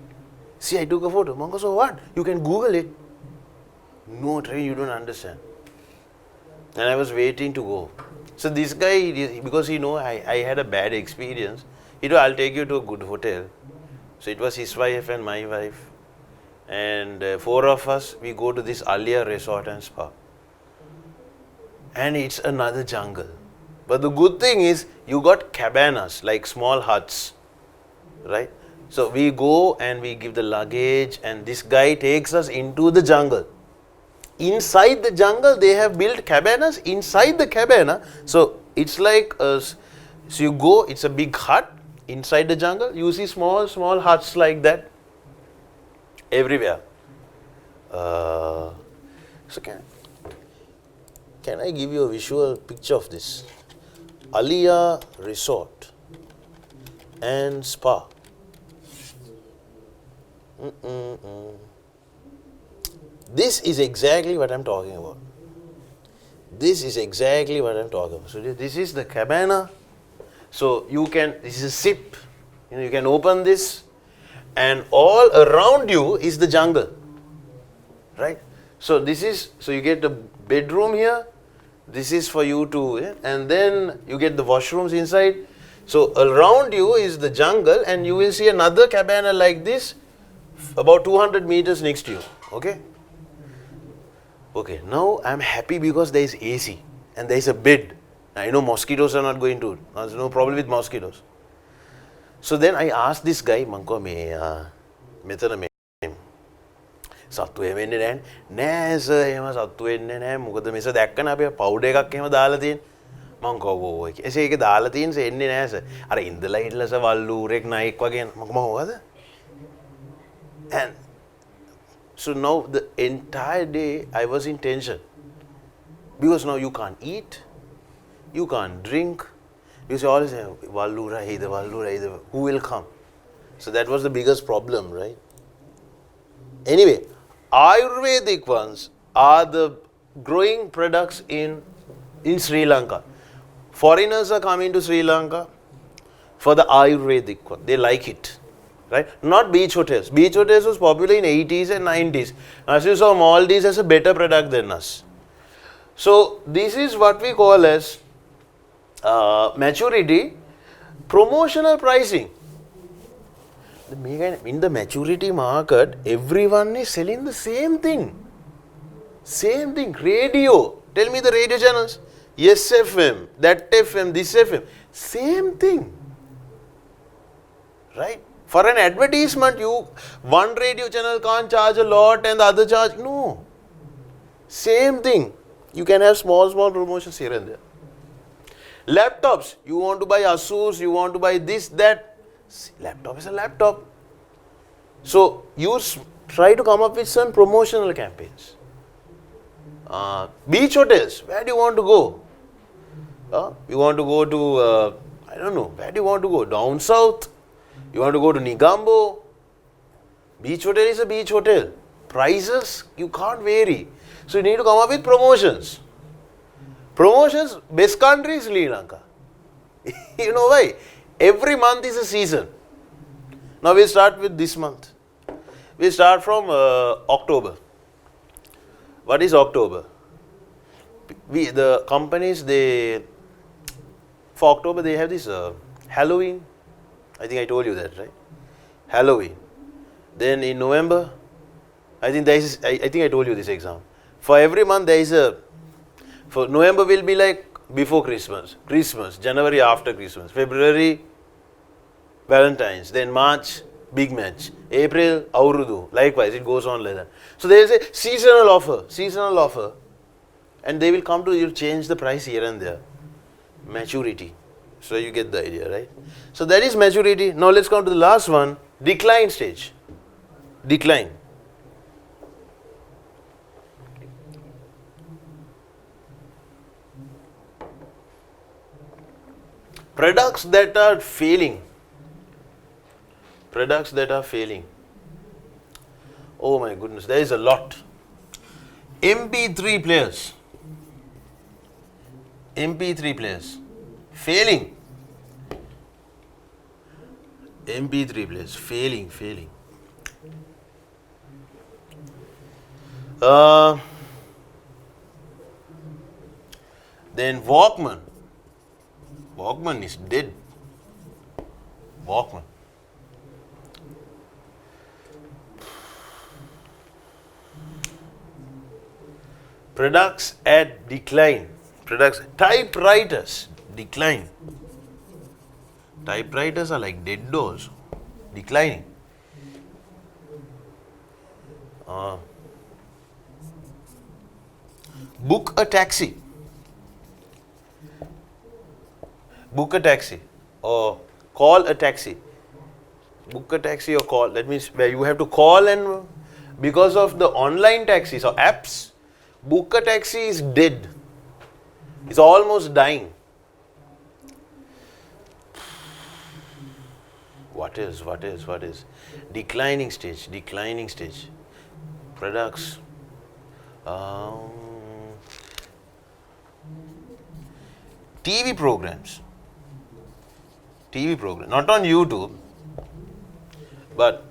See, I took a photo. Manko, so what? You can Google it. No, Trey, you don't understand. And I was waiting to go. So this guy, because he know I had a bad experience, he told, I'll take you to a good hotel. So it was his wife and my wife. And 4 of us, we go to this Alia Resort and Spa. And it's another jungle. But the good thing is, you got cabanas, like small huts, right? So we go and we give the luggage, and this guy takes us into the jungle. Inside the jungle, they have built cabanas inside the cabana. So it's like, so you go, it's a big hut inside the jungle. You see small huts like that everywhere. So can I give you a visual picture of this? Alia Resort and Spa. This is exactly what I'm talking about. This is exactly what I'm talking about. So this is the cabana. So this is a sip. You can open this, and all around you is the jungle, right? So so you get the bedroom here. This is for you to, and then you get the washrooms inside. So around you is the jungle, and you will see another cabana like this, about 200 meters next to you. Okay. Okay, now I'm happy because there is AC and there is a bed. I know mosquitoes are not going to, there's no problem with mosquitoes. So then I asked this guy, Manko, සත්තු එහෙම වෙන්නේ නැහැ නෑ sir එහෙම සත්තු වෙන්නේ නැහැ මොකද මේස දැක්කන අපි පවුඩර් එකක් එහෙම දාලා තියෙන මං කවෝ ඔය එසේ ඒක දාලා තියෙන එන්නේ නැහැ සර් අර ඉඳලා හිටලා සර් වල්ලූරෙක් නයික් වගේ මම මොකද and so now the entire day I was in tension because now you can't eat, you can't drink, you say always wallura either who will come, so that was the biggest problem, right? Anyway, Ayurvedic ones are the growing products in Sri Lanka. Foreigners are coming to Sri Lanka for the Ayurvedic one. They like it, right? Not beach hotels. Beach hotels was popular in 80s and 90s. As you saw, Maldives has a better product than us. So this is what we call as maturity, promotional pricing. In the maturity market, everyone is selling the same thing. Same thing. Radio. Tell me the radio channels. Yes FM, that FM, this FM. Same thing. Right? For an advertisement, one radio channel can't charge a lot and the other charge. No. Same thing. You can have small promotions here and there. Laptops. You want to buy Asus, you want to buy this, that. Laptop is a laptop. So, you try to come up with some promotional campaigns. Beach hotels. Where do you want to go? You want to go to, I don't know, where do you want to go? Down south? You want to go to Nigambo? Beach hotel is a beach hotel. Prices, you can't vary. So you need to come up with promotions. Promotions, best country is Sri Lanka. You know why? Every month is a season. Now we'll start with this month. We'll start from October. What is October? The companies, for October they have this Halloween. I think I told you that, right? Halloween. Then in November, I think I told you this example. For every month there is for November will be like before Christmas, January after Christmas, February Valentine's, then March big match, April Aurudu, likewise it goes on like that. So there is a seasonal offer, and they will come to you change the price here and there. Maturity. So you get the idea, right? So that is maturity. Now let's come to the last one, decline stage. Decline. Products that are failing. Oh my goodness, there is a lot. MP3 players. Failing. MP3 players. Failing. Then Walkman. Walkman is dead. Walkman. Products at decline. Typewriters, decline. Typewriters are like dead doors, declining. Book a taxi or call a taxi. Book a taxi or call. That means where you have to call, and because of the online taxis or apps, book a taxi is dead. It's almost dying. What is? Declining stage. Products. TV programs. Not on YouTube, but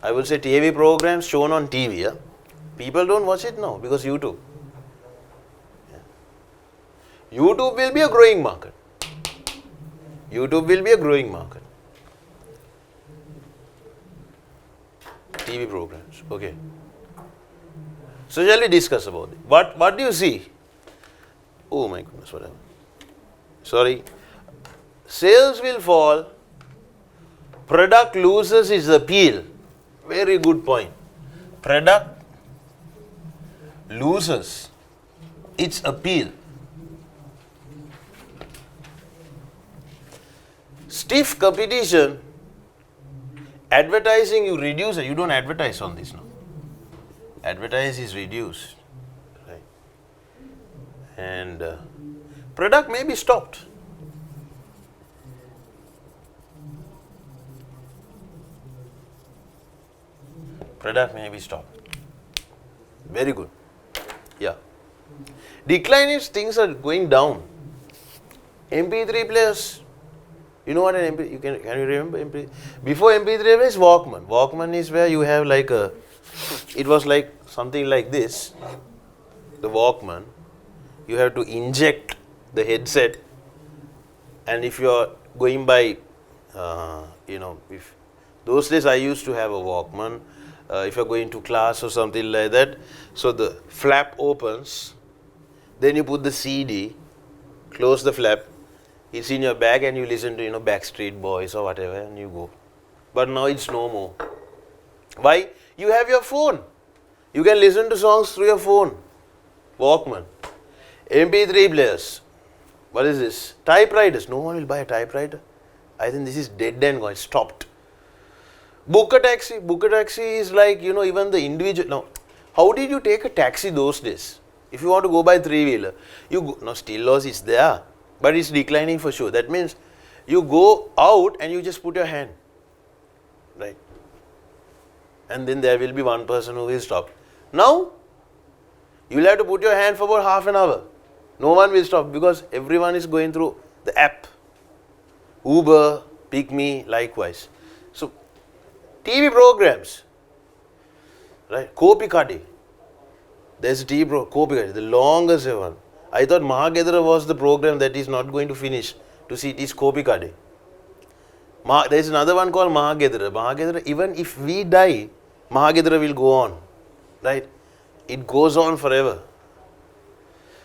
I will say TV programs shown on TV. Yeah? People don't watch it now because YouTube. YouTube will be a growing market. TV programs. Okay. So shall we discuss about it? What do you see? Oh my goodness, whatever. Sorry. Sales will fall. Product loses its appeal. Very good point. Product loses its appeal. Stiff competition, advertising you reduce it. You don't advertise on this now. Advertise is reduced. Right. And product may be stopped. Very good. Yeah. Decline is things are going down. MP3 players. You know what an MP3, can you remember MP3? Before MP3 was Walkman. Walkman is where you have like it was like something like this, the Walkman. You have to inject the headset, and if you are going by, if those days I used to have a Walkman, if you are going to class or something like that, so the flap opens, then you put the CD, close the flap, it's in your bag and you listen to, Backstreet Boys or whatever and you go. but now it's no more. Why? You have your phone. You can listen to songs through your phone. Walkman. MP3 players. What is this? Typewriters. No one will buy a typewriter. I think this is dead and gone. It's stopped. Book a taxi. Book a taxi is like, even the individual. Now, how did you take a taxi those days? If you want to go by three-wheeler, you go, now still loss is there, but it's declining for sure. That means you go out and you just put your hand, right? And then there will be one person who will stop. Now, you will have to put your hand for about half an hour. No one will stop because everyone is going through the app. Uber, Pick Me, likewise. So, TV programs, right? Kopikadi. There's a TV program, Kopikadi, the longest one. I thought Mahagedara was the program that is not going to finish. To see it is Kopikadi. There's another one called Mahagedara. Mahagedara, even if we die, Mahagedara will go on, right? It goes on forever.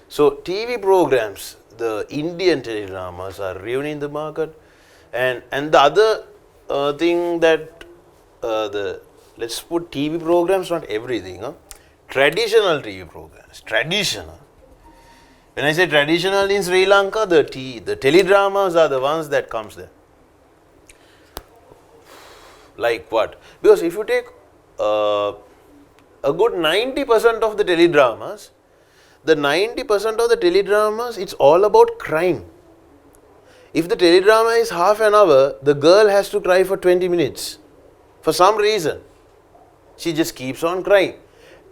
So TV programs, the Indian teledramas are ruining the market, and the other thing that let's put TV programs, not everything, traditional TV programs, traditional. When I say traditional in Sri Lanka, the teledramas are the ones that comes there. Like what? Because if you take a good 90% of the teledramas, it's all about crime. If the teledrama is half an hour, the girl has to cry for 20 minutes. For some reason, she just keeps on crying.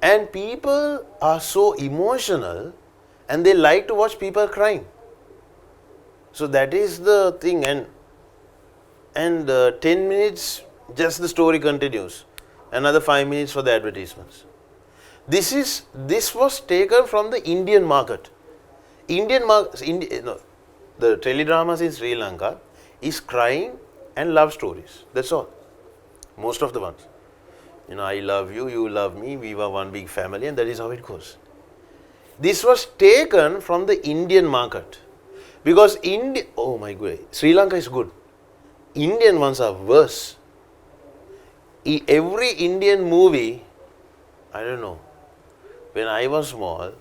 And people are so emotional and they like to watch people crying. So that is the thing. And 10 minutes, just the story continues. Another 5 minutes for the advertisements. This was taken from the Indian market. The teledramas in Sri Lanka is crying and love stories. That's all. Most of the ones. I love you, you love me, we were one big family, and that is how it goes. This was taken from the Indian market. Because oh my God, Sri Lanka is good. Indian ones are worse. Every Indian movie, I don't know, when I was small,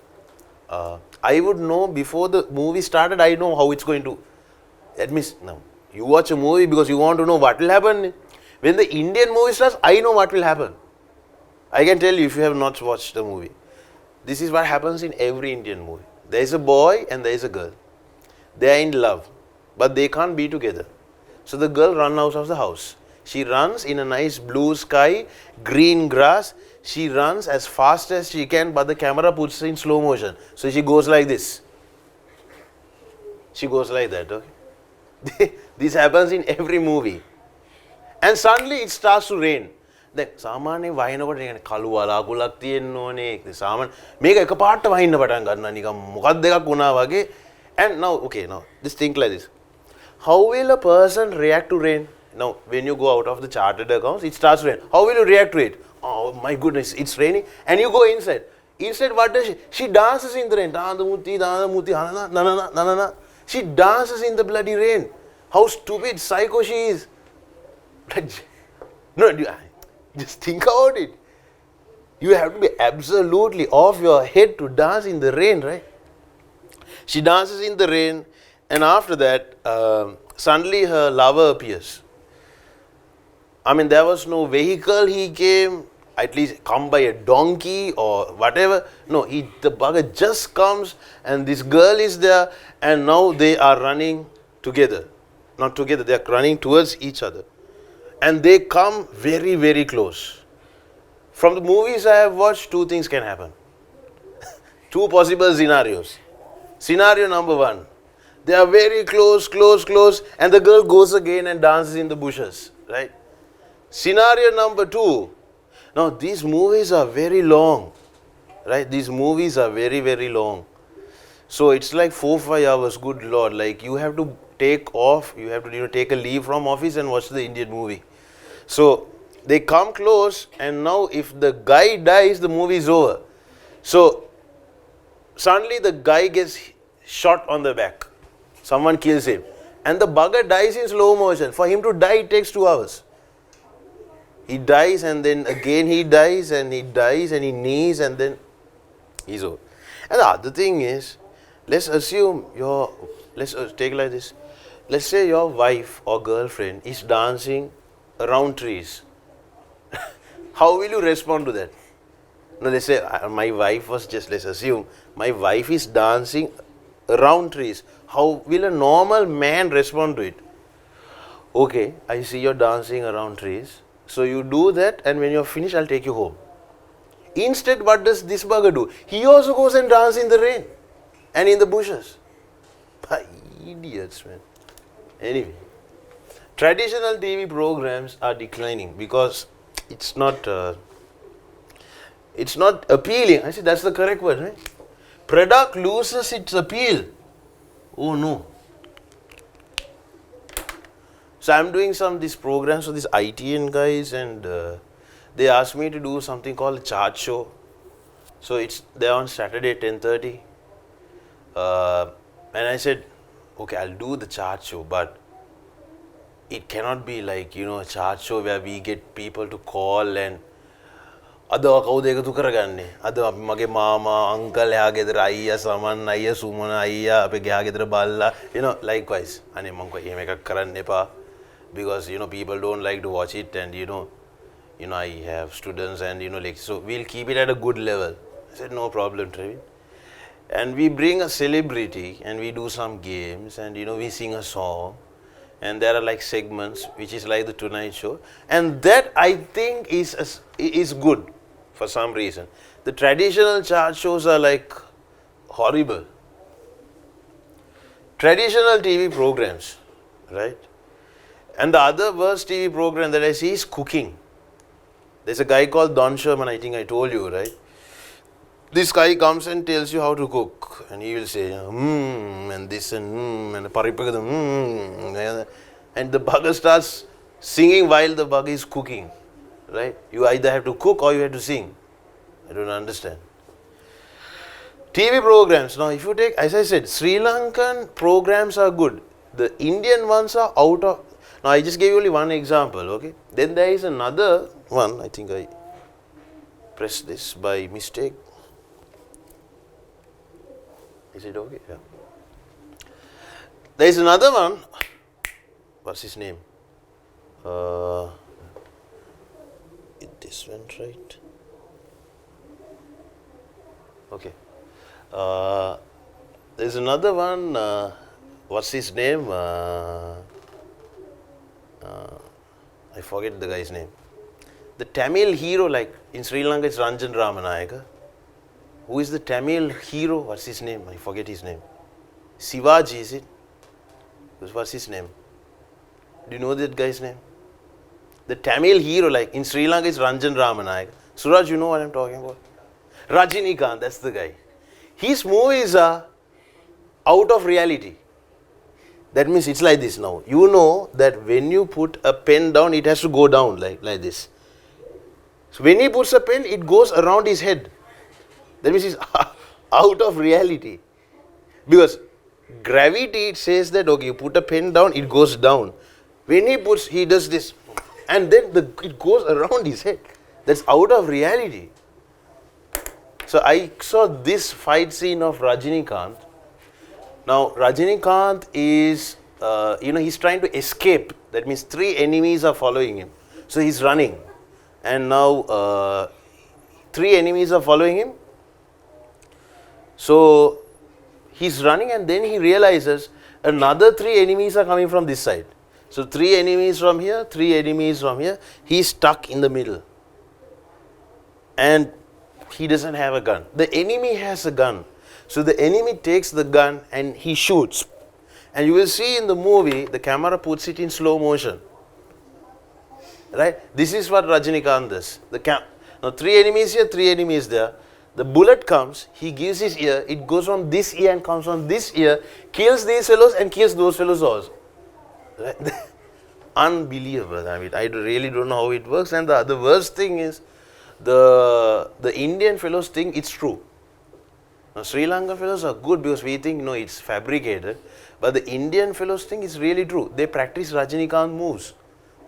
I would know before the movie started, I know how it's going to. That means, now, you watch a movie because you want to know what will happen. When the Indian movie starts, I know what will happen. I can tell you if you have not watched the movie. This is what happens in every Indian movie. There is a boy and there is a girl. They are in love, but they can't be together. So the girl runs out of the house. She runs in a nice blue sky, green grass. She runs as fast as she can, but the camera puts her in slow motion. So she goes like this. She goes like that, okay? This happens in every movie. And suddenly it starts to rain. Then සාමාන්‍ය වහිනකොට කියන්නේ කළු වලාකුළක් තියෙන්න ඕනේ. සාමාන්‍ය මේක එකපාරට වහින්න පටන් ගන්නවා නිකන් මොකක්ද එකක් වුණා වගේ. And now just think like this. How will a person react to rain? Now when you go out of the chartered accounts, it starts to rain. How will you react to it? Oh my goodness, it's raining. And you go inside. Inside, what does she? She dances in the rain. She dances in the bloody rain. How stupid, psycho she is. No, just think about it. You have to be absolutely off your head to dance in the rain, right? She dances in the rain, and after that, suddenly her lover appears. I mean, there was no vehicle he came, at least come by a donkey or whatever. No, the bugger just comes, and this girl is there, and now they are running together. Not together, they are running towards each other. And they come very, very close. From the movies I have watched, two things can happen. Two possible scenarios. Scenario number one, they are very close, and the girl goes again and dances in the bushes, right? Scenario number two, now these movies are very long, right? These movies are very, very long. So it's like 4-5 hours, good Lord, like you have to take off, you have to take a leave from office and watch the Indian movie. So they come close, and now if the guy dies, the movie is over. So suddenly the guy gets shot on the back. Someone kills him. And the bugger dies in slow motion. For him to die, it takes 2 hours. He dies and then again he dies and he dies and he knees and then he's over. And the other thing is, let's assume let's take like this. Let's say your wife or girlfriend is dancing around trees. How will you respond to that? No, let's say my wife was just, let's assume, my wife is dancing around trees. How will a normal man respond to it? Okay, I see you're dancing around trees. So you do that and when you're finished, I'll take you home. Instead, what does this bugger do? He also goes and dances in the rain and in the bushes. Idiots, man. Anyway, traditional TV programs are declining because it's not appealing. I see that's the correct word, right? Product loses its appeal. Oh no. So I'm doing these programs for these ITN guys, and they asked me to do something called a chart show. So they're on Saturday 10:30, and I said, okay, I'll do the chart show, but it cannot be like, a chart show where we get people to call and අද කවුද එකතු කරගන්නේ අද මගේ මාමා uncle එහා ගෙදර අයියා සමන් අයියා සුමන අයියා අපේ ගහා ගෙදර බල්ලා likewise අනේ මං කිව්වා එහෙම එකක් කරන්න එපා because people don't like to watch it, and I have students and like, so we'll keep it at a good level. I said no problem, Trevin. And we bring a celebrity and we do some games and we sing a song, and there are like segments which is like the Tonight Show, and that I think is good for some reason. The traditional chart shows are like horrible. Traditional TV programs, right? And the other worst TV program that I see is cooking. There's a guy called Don Sherman, I think I told you, right? This guy comes and tells you how to cook, and he will say, and this and and the bugger starts singing while the bugger is cooking, right? You either have to cook or you have to sing. I don't understand. TV programs. Now, if you take, as I said, Sri Lankan programs are good. The Indian ones are out of. Now, I just gave you only one example, okay? Then there is another one. I think I pressed this by mistake. Is it okay? Yeah. There is another one. What's his name? This went right. Okay. There's another one. What's his name? I forget the guy's name. The Tamil hero, like in Sri Lanka, it's Ranjan Ramanayaka. Who is the Tamil hero? What's his name? I forget his name. Sivaji, is it? What's his name? Do you know that guy's name? The Tamil hero, like in Sri Lanka, it's Ranjan Ramanayaka. Suraj, you know what I'm talking about? Rajinikanth, that's the guy. His movies are out of reality. That means it's like this now. You know that when you put a pen down, it has to go down like this. So when he puts a pen, it goes around his head. That means it's out of reality. Because gravity, it says that, okay, you put a pen down, it goes down. When he does this, and then it goes around his head. That's out of reality. So I saw this fight scene of Rajinikanth. Now, Rajinikanth is, he's trying to escape. That means 3 enemies are following him. So he's running. And now 3 enemies are following him. So he's running, and then he realizes another 3 enemies are coming from this side. So 3 enemies from here, 3 enemies from here. He's stuck in the middle. And he doesn't have a gun. The enemy has a gun. So the enemy takes the gun and he shoots. And you will see in the movie, the camera puts it in slow motion. Right? This is what Rajinikanth does. Now 3 enemies here, 3 enemies there. The bullet comes, he gives his ear, it goes from this ear and comes from this ear, kills these fellows and kills those fellows also. Right? Unbelievable. I mean, I really don't know how it works. And the worst thing is, the Indian fellows think it's true. Now, Sri Lankan fellows are good because we think, no, it's fabricated. But the Indian fellows think it's really true. They practice Rajinikanth moves.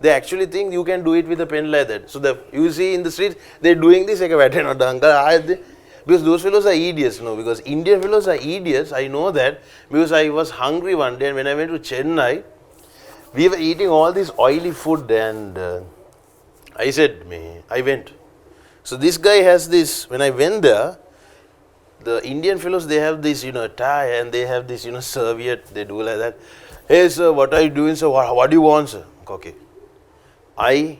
They actually think you can do it with a pen like that. So you see in the streets, they're doing this like a because those fellows are idiots, no? Because Indian fellows are idiots. I know that because I was hungry one day, and when I went to Chennai, we were eating all this oily food, and I said, I went. So this guy has this. When I went there, the Indian fellows, they have this, tie, and they have this, serviette. They do like that. Hey sir, what are you doing, sir? What do you want, sir? Okay. I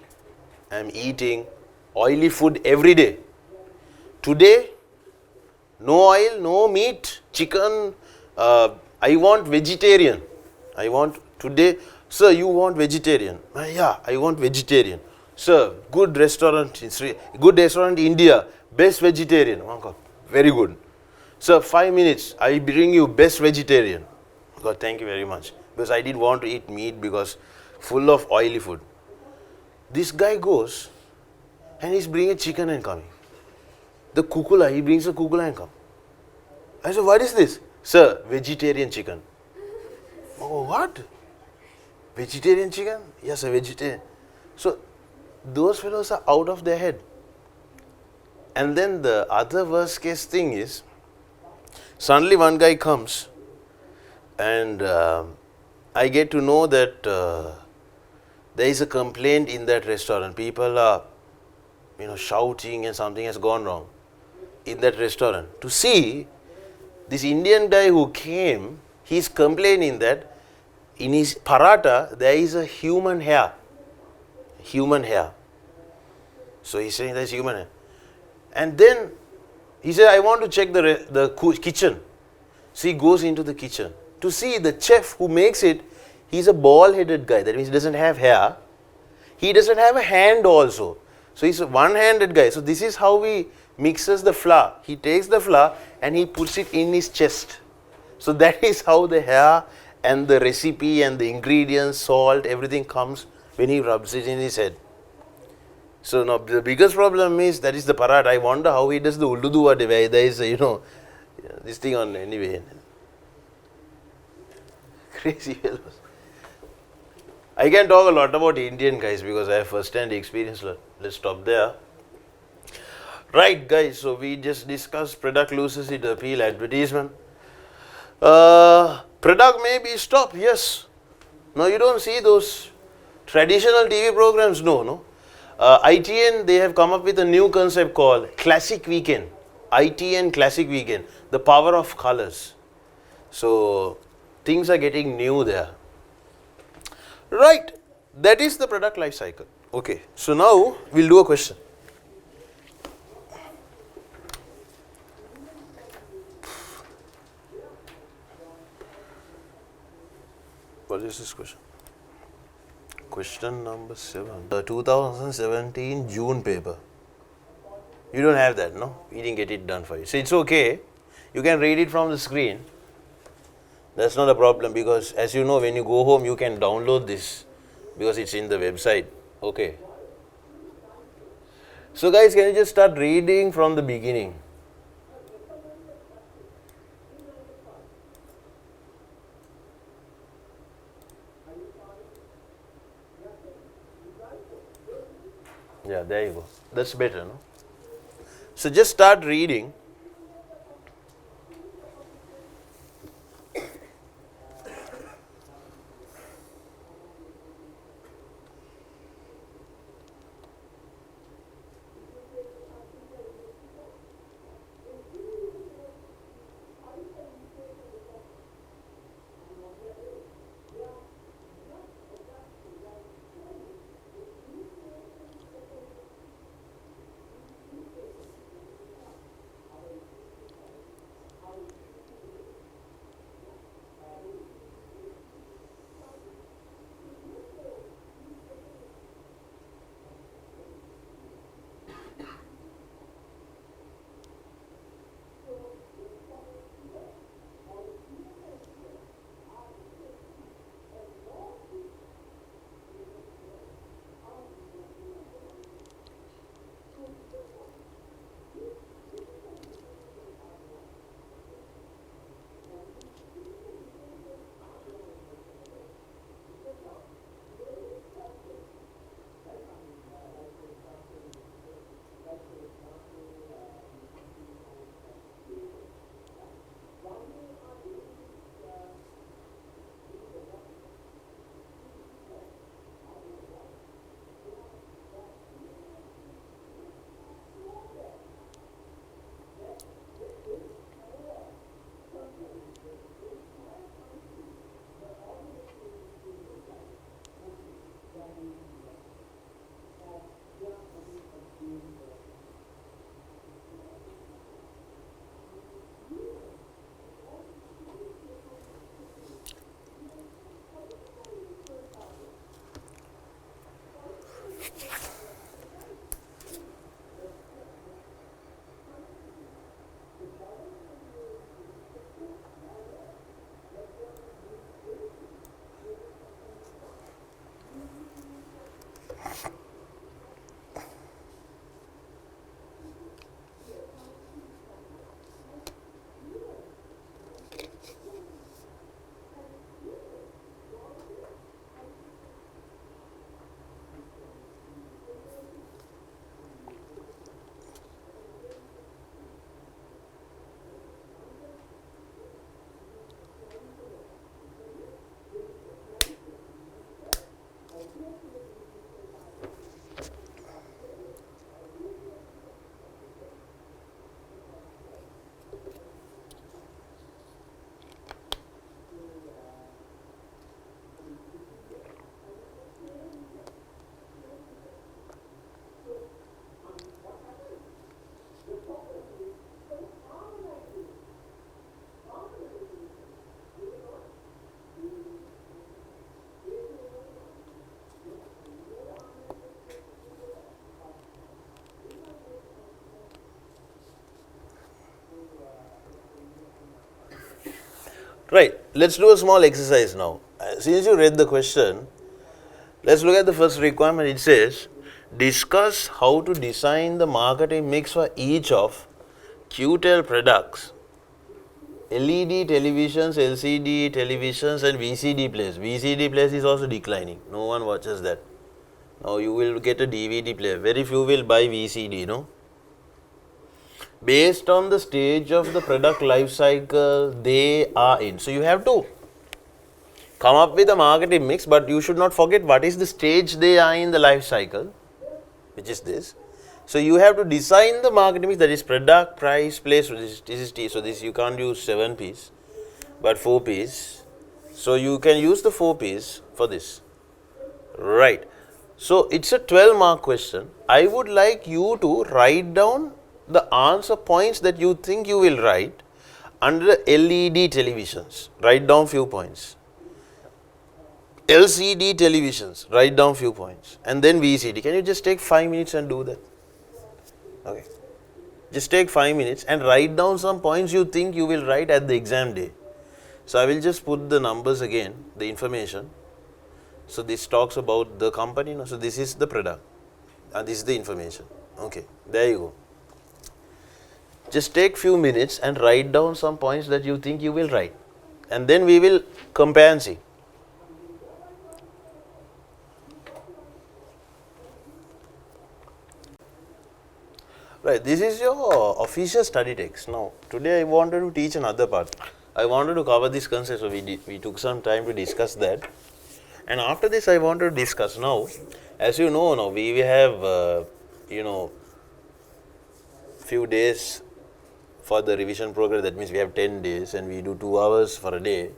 am eating oily food every day. Today, no oil, no meat, chicken. I want vegetarian. I want today. Sir, you want vegetarian? Yeah, I want vegetarian. Sir, good restaurant in India, best vegetarian. Very good. Sir, 5 minutes, I bring you best vegetarian. God, thank you very much. Because I didn't want to eat meat because full of oily food. This guy goes and he's bringing chicken and coming. The kukula, he brings a kukula and come. I said, what is this? Sir, vegetarian chicken. Oh, what? Vegetarian chicken? Yes, a vegetarian. So, those fellows are out of their head. And then the other worst case thing is, suddenly one guy comes and I get to know that there is a complaint in that restaurant. People are, shouting and something has gone wrong in that restaurant. To see this Indian guy who came, he's complaining that in his paratha there is a human hair. Human hair. So he's saying there's human hair. And then he said, I want to check the kitchen. So he goes into the kitchen to see the chef who makes it. He's a bald-headed guy. That means he doesn't have hair. He doesn't have a hand also. So he's a one-handed guy. So this is how he mixes the flour. He takes the flour and he puts it in his chest. So that is how the hair and the recipe and the ingredients, salt, everything comes when he rubs it in his head. So now the biggest problem is that is the parat. I wonder how he does the ulluduwa where there is this thing on anyway. Crazy fellows. I can talk a lot about Indian guys because I have first-hand experience. Let's stop there. Right, guys. So we just discussed product loses its appeal, advertisement. Product may be stopped. Yes. No, you don't see those traditional TV programs. No. ITN, they have come up with a new concept called Classic Weekend. ITN Classic Weekend. The power of colors. So things are getting new there. Right. That is the product life cycle. Okay. So now we'll do a question. What is this question? Question number 7. The 2017 June paper. You don't have that, no? We didn't get it done for you. So it's okay. You can read it from the screen. That's not a problem because as you know, when you go home, you can download this because it's in the website. Okay. So guys, can you just start reading from the beginning? Yeah, there you go. That's better, no? So just start reading. Right, let's do a small exercise now. Since you read the question, let's look at the first requirement. It says, discuss how to design the marketing mix for each of QTEL products, LED televisions, LCD televisions and VCD players. VCD players is also declining. No one watches that. Now you will get a DVD player. Very few will buy VCD, no? Based on the stage of the product life cycle they are in. So you have to come up with a marketing mix, but you should not forget what is the stage they are in the life cycle, which is this. So you have to design the marketing mix, that is product, price, place. This is T. So this you can't use 7 P's, but 4 P's. So you can use the 4 P's for this. Right. So it's a 12-mark question. I would like you to write down the answer points that you think you will write under the LED televisions. Write down few points. LCD televisions, write down few points, and then VCD. Can you just take 5 minutes and do that? Okay. Just take 5 minutes and write down some points you think you will write at the exam day. So I will just put the numbers again, the information. So this talks about the company. No? So this is the product, and this is the information. Okay, there you go. Just take few minutes and write down some points that you think you will write, and then we will compare and see. Right, this is your official study text. Now, today I wanted to teach another part. I wanted to cover this concept, so we took some time to discuss that. And after this, I wanted to discuss now, as you know, now we have, few days for the revision program. That means we have 10 days and we do 2 hours for a day.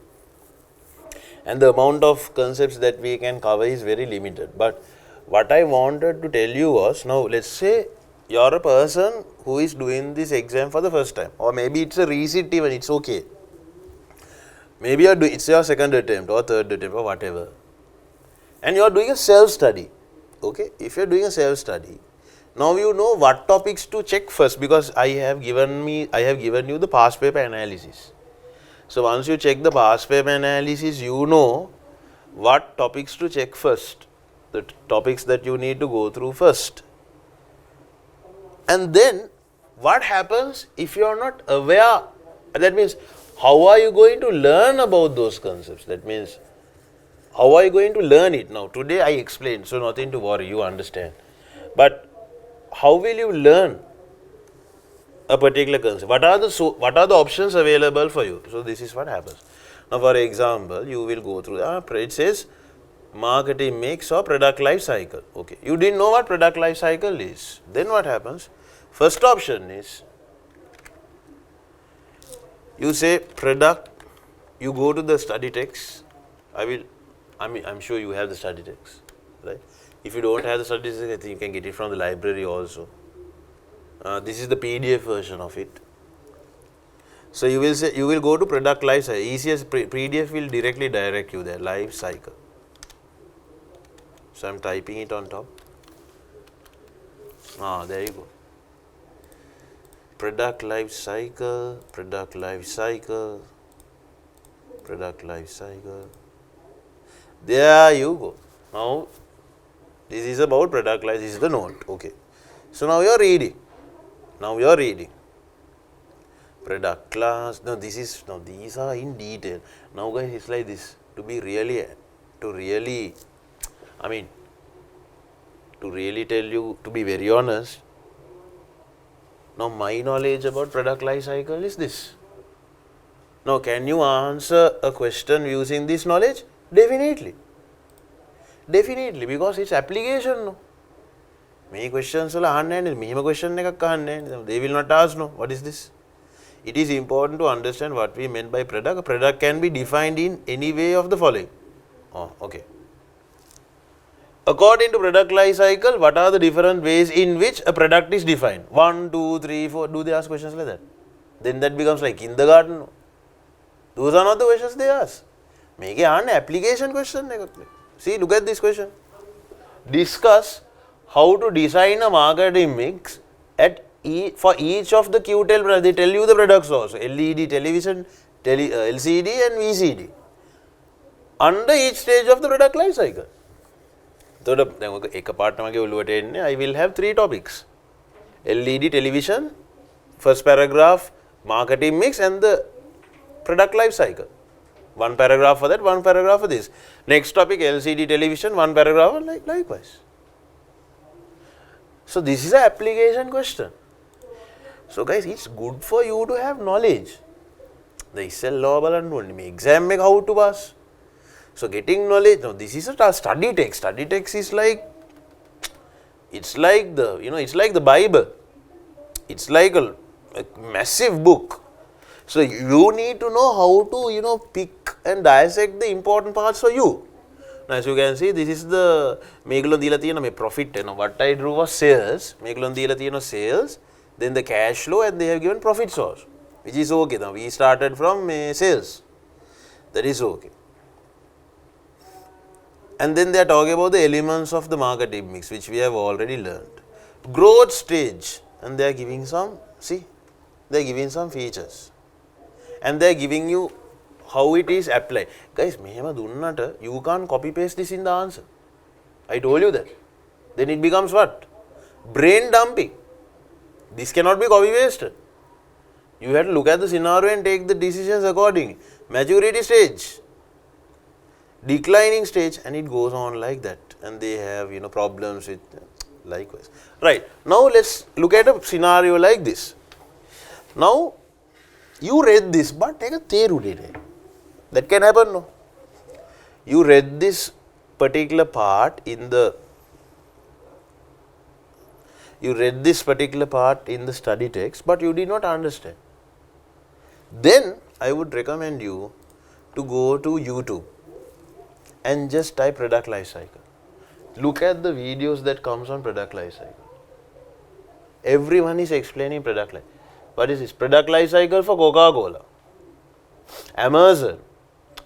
And the amount of concepts that we can cover is very limited. But what I wanted to tell you was, now let's say you're a person who is doing this exam for the first time, or maybe it's a resit even, it's okay. Maybe it's your second attempt or third attempt or whatever. And you are doing a self-study. Okay, if you are doing a self-study, now you know what topics to check first, because I have given you the past paper analysis. So once you check the past paper analysis, you know what topics to check first, the topics that you need to go through first. And then what happens if you are not aware? That means, how are you going to learn about those concepts? That means, how are you going to learn it? Now, today I explained, so nothing to worry, you understand. But how will you learn a particular concept? What are the options available for you? So this is what happens. Now, for example, you will go through, it says marketing mix or product life cycle. Okay, you didn't know what product life cycle is. Then what happens? First option is, you say product, you go to the study text. I'm sure you have the study text, right? If you don't have the study text, I think you can get it from the library also. This is the PDF version of it. So you will go to product life cycle. Easiest PDF will directly direct you there, life cycle. So I'm typing it on top. There you go. Product life cycle, product life cycle, product life cycle. There you go. Now, this is about product life, this is the note. Okay. So now you are reading. Product class. Now these are in detail. Now guys, it's like this. To really tell you, to be very honest, now my knowledge about product life cycle is this. Now, can you answer a question using this knowledge? Definitely. Definitely, because it's application. No? Many questions will question they will not ask, no, what is this? It is important to understand what we meant by product. A product can be defined in any way of the following. Okay. According to product life cycle, what are the different ways in which a product is defined? 1, 2, 3, 4. Do they ask questions like that? Then that becomes like kindergarten. No? Those are not the questions they ask. Make an application question. See, look at this question. Discuss how to design a marketing mix for each of the QTEL products. They tell you the products also. LED television, LCD and VCD under each stage of the product life cycle. So, I will have 3 topics: LED television, first paragraph, marketing mix, and the product life cycle. 1 paragraph for that, 1 paragraph for this. Next topic, LCD television, 1 paragraph, likewise. So, this is an application question. So, guys, it's good for you to have knowledge. The ICASL law balandu exam make how to pass. So, getting knowledge. Now, this is a study text. Study text is like, it's like the, it's like the Bible. It's like a massive book. So, you need to know how to, pick and dissect the important parts for you. Now, as you can see, this is the Megalon Dila Thiyana profit. What I drew was sales. Megalon Dila Thiyana sales, then the cash flow, and they have given profit source, which is okay. Now, we started from sales. That is okay. And then they are talking about the elements of the marketing mix, which we have already learned. Growth stage, and they are giving some, they are giving some features. And they are giving you how it is applied. Guys, you can't copy paste this in the answer. I told you that. Then it becomes what? Brain dumping. This cannot be copy pasted. You have to look at the scenario and take the decisions accordingly. Maturity stage, declining stage, and it goes on like that. And they have problems with likewise. Right. Now let's look at a scenario like this. Now you read this, but take a theory. That can happen, no? You read this particular part in the study text, but you did not understand. Then I would recommend you to go to YouTube and just type product life cycle. Look at the videos that comes on product life cycle. Everyone is explaining product life. What is this? Product life cycle for Coca-Cola, Amazon.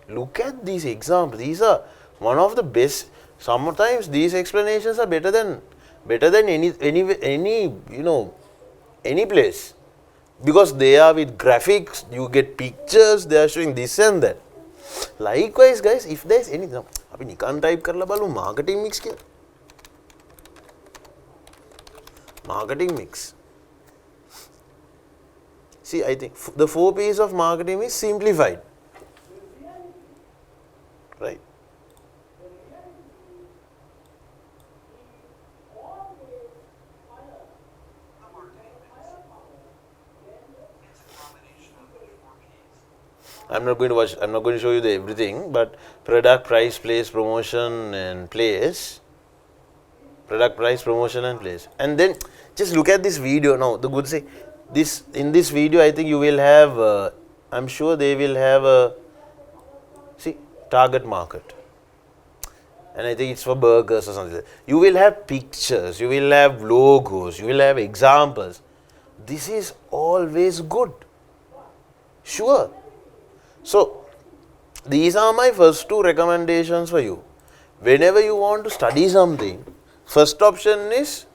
Look at these examples. These are one of the best. Sometimes these explanations are better than any place, because they are with graphics. You get pictures. They are showing this and that. Likewise, guys, if there is any, we can type marketing mix. Marketing mix. See, I think the 4 P's of marketing is simplified. Right. I'm not going to show you everything, but product, price, place, promotion, and place. Product, price, promotion, and place. And then just look at this video now. The good say, in this video, I think you will have, I'm sure they will have a, target market. And I think it's for burgers or something like that. You will have pictures, you will have logos, you will have examples. This is always good. Sure. So, these are my first 2 recommendations for you. Whenever you want to study something, first option is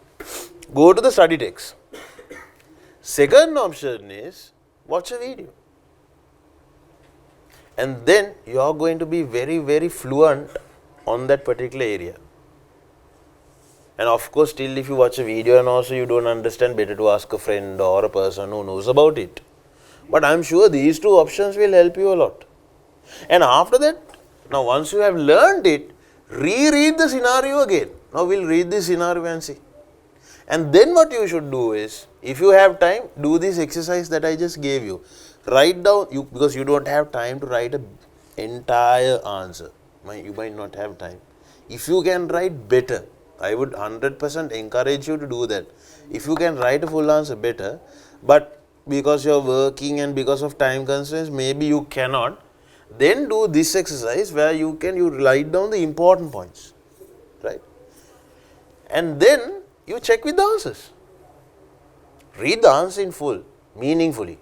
go to the study text. Second option is watch a video. And then you are going to be very, very fluent on that particular area. And of course, still if you watch a video and also you don't understand, better to ask a friend or a person who knows about it. But I am sure these 2 options will help you a lot. And after that, now once you have learned it, reread the scenario again. Now we will read this scenario and see. And then what you should do is, if you have time, do this exercise that I just gave you. Write down, because you don't have time to write an entire answer. You might not have time. If you can write better, I would 100% encourage you to do that. If you can write a full answer, better. But because you are working and because of time constraints, maybe you cannot. Then do this exercise where you write down the important points. Right? And then you check with the answers. Read the answer in full, meaningfully.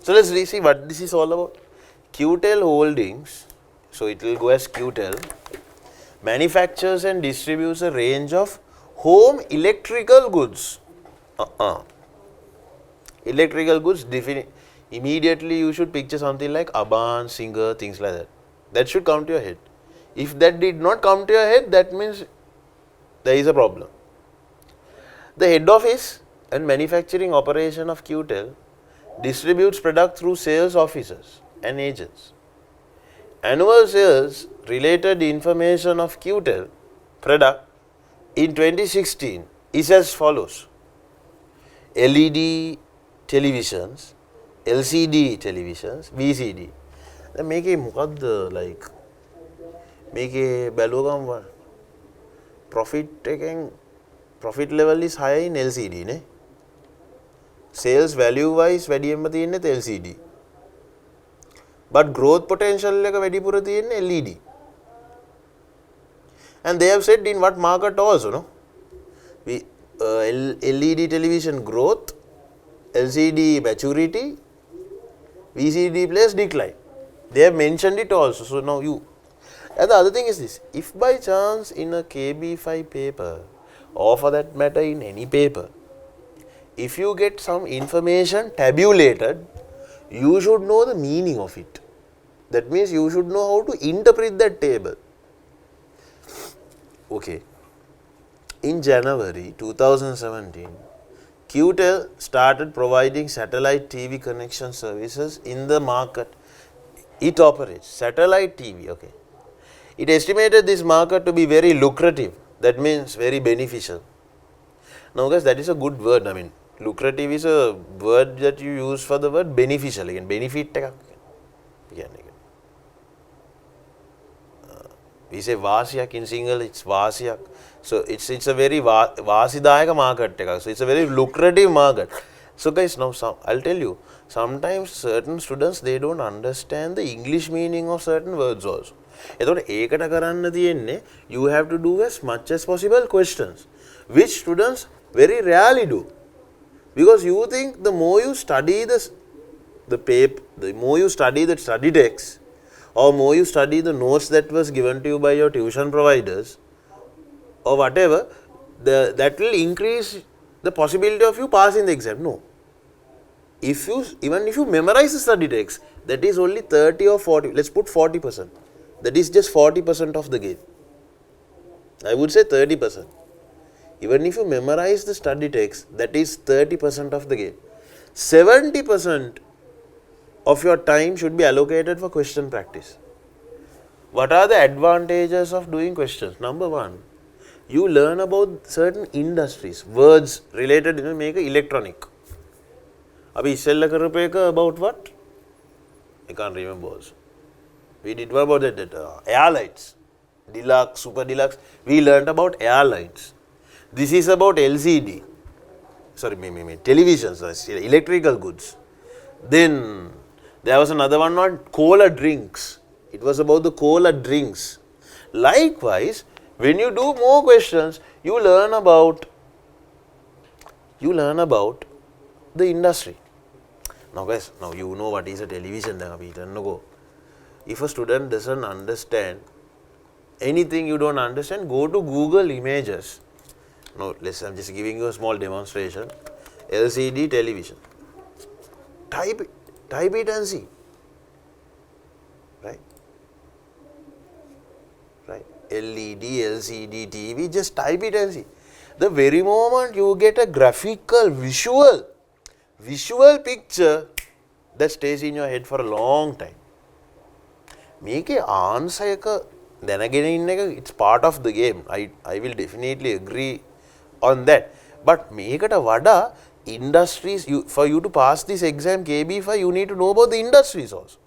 So let's see what this is all about. QTEL Holdings, so it will go as QTEL, manufactures and distributes a range of home electrical goods. Electrical goods, immediately you should picture something like Aban, singer, things like that. That should come to your head. If that did not come to your head, that means there is a problem. The head office and manufacturing operation of QTEL distributes product through sales officers and agents. Annual sales related information of QTEL product in 2016 is as follows. LED televisions, LCD televisions, VCD. Then make a mukad like make a balogam profit level is higher in LCD ne. Sales value wise වැඩියෙන්ම තියෙන්නේ LCD. But growth potential එක වැඩිපුර තියෙන්නේ LED. And they have said in what market also, no? LED television growth, LCD maturity, VCD place decline. They have mentioned it also. So now you. And the other thing is this: if by chance in a KB5 paper, or for that matter in any paper, if you get some information tabulated, you should know the meaning of it. That means you should know how to interpret that table. Okay. In January 2017, QTEL started providing satellite TV connection services in the market. It operates satellite TV. Okay. It estimated this market to be very lucrative. That means very beneficial. Now, guys, that is a good word. I mean, lucrative is a word that you use for the word beneficial. Again, benefit. We say Vasiyak in single, it's Vasiyak. So it's a very Vasidayaka market. So it's a very lucrative market. So guys, now I'll tell you, sometimes certain students, they don't understand the English meaning of certain words also. You have to do as much as possible questions, which students very rarely do. Because you think the more you study the paper, the more you study the study text, or more you study the notes that was given to you by your tuition providers, or whatever, that will increase the possibility of you passing the exam. No. Even if you memorize the study text, that is only 30 or 40, let's put 40%. That is just 40% of the game. I would say 30%. Even if you memorize the study text, that is 30% of the game. 70% of your time should be allocated for question practice. What are the advantages of doing questions? Number one, you learn about certain industries, words related to make electronic. Abhi issella karapeka about what? I can't remember also. We did one about that airlines, deluxe, super deluxe. We learned about airlines. This is about LCD. Sorry, televisions, electrical goods. Then there was another one on cola drinks. It was about the cola drinks. Likewise, when you do more questions, you learn about the industry. Now guys, now you know what is a television. If a student doesn't understand anything, you don't understand, go to Google Images. Now I'm just giving you a small demonstration. LCD television. Type it and see. Right? LED, LCD, TV, just type it and see. The very moment you get a graphical, visual picture, that stays in your head for a long time. Make a answer, then again, it's part of the game. I will definitely agree on that. But make it a vada industries. For you to pass this exam KB5, you need to know about the industries also.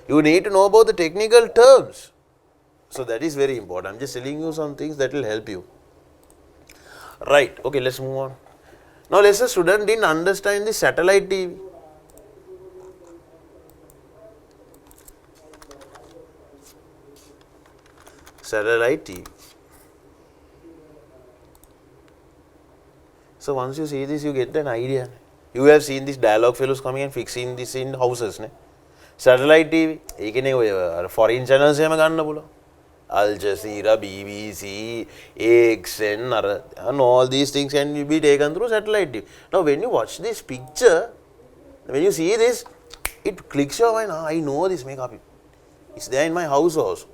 You need to know about the technical terms. So that is very important. I'm just telling you some things that will help you. Right. Okay, let's move on. Now let's say a student didn't understand the satellite TV. Satellite TV. So once you see this, you get an idea. You have seen these dialogue fellows coming and fixing this in houses. Ne? Satellite TV, foreign channels Al Jazeera, BVC, AXN, and all these things can be taken through satellite TV. Now when you watch this picture, When you see this, it clicks your mind, I know this makeup. It's there in my house also.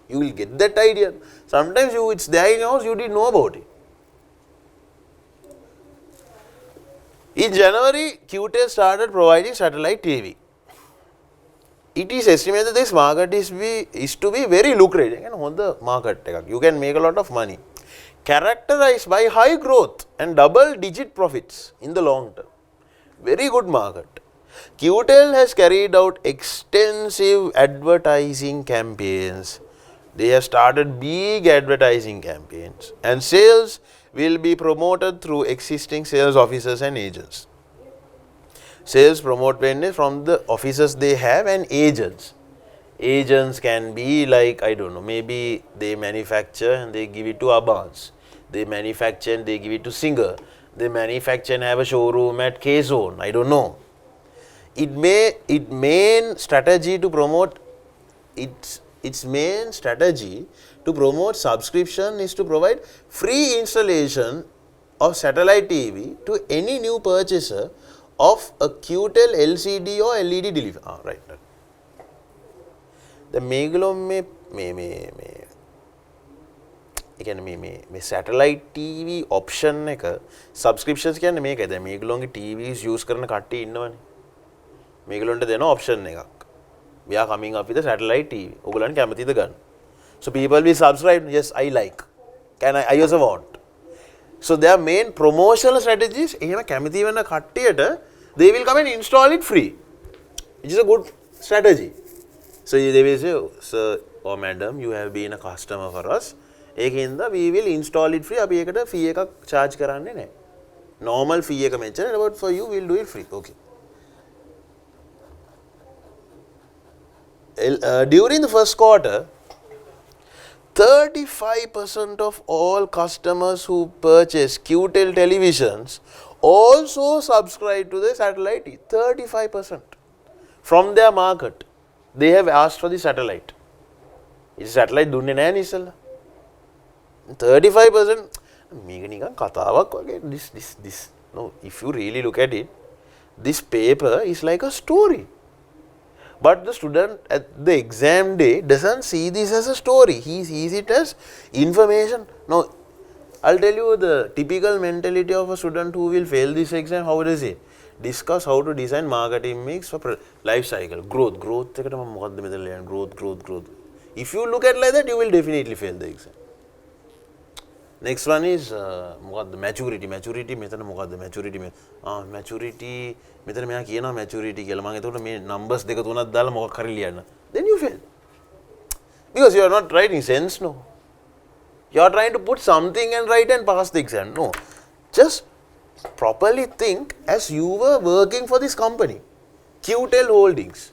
You will get that idea. Sometimes it's there in your house, you didn't know about it. In January, QTEL started providing satellite TV. It is estimated this market is to be very lucrative. You can make a lot of money. Characterized by high growth and double-digit profits in the long term. Very good market. QTEL has carried out extensive advertising campaigns. They have started big advertising campaigns, and sales will be promoted through existing sales officers and agents. Sales promoted from the officers they have and agents. Agents can be like, I don't know, maybe they manufacture and they give it to Abbas. They manufacture and they give it to Singer. They manufacture and have a showroom at K-Zone. I don't know. Its main strategy to promote subscription is to provide free installation of satellite TV to any new purchaser of a QTEL LCD or LED delivery. Right. The satellite TV option subscriptions can make it. TVs use karana katti innawani. Megalonte dena option ekak. We are coming up with a satellite TV. Ogolan kamathida ganna. So people will subscribe. Yes, I like. I also want. So their main promotional strategies, they will come and install it free, which is a good strategy. So they will say, sir or madam, you have been a customer for us. We will install it free. We will fee charge. Normal fee, but for you, we will do it free. Okay. During the first quarter, 35% of all customers who purchase QTEL televisions also subscribe to the satellite. 35% from their market, they have asked for the satellite. It's satellite dunne naha nisalla. 35%. This. No, if you really look at it, this paper is like a story. But the student at the exam day doesn't see this as a story. He sees it as information. Now, I'll tell you the typical mentality of a student who will fail this exam. How does it? Discuss how to design marketing mix for life cycle. Growth. Growth. If you look at like that, you will definitely fail the exam. Next one is maturity. Maturity. Maturity. Maturity. Maturity. Numbers. Then you fail. Because you are not writing sense. No. You are trying to put something and write and pass the exam. No. Just properly think as you were working for this company. QTEL Holdings.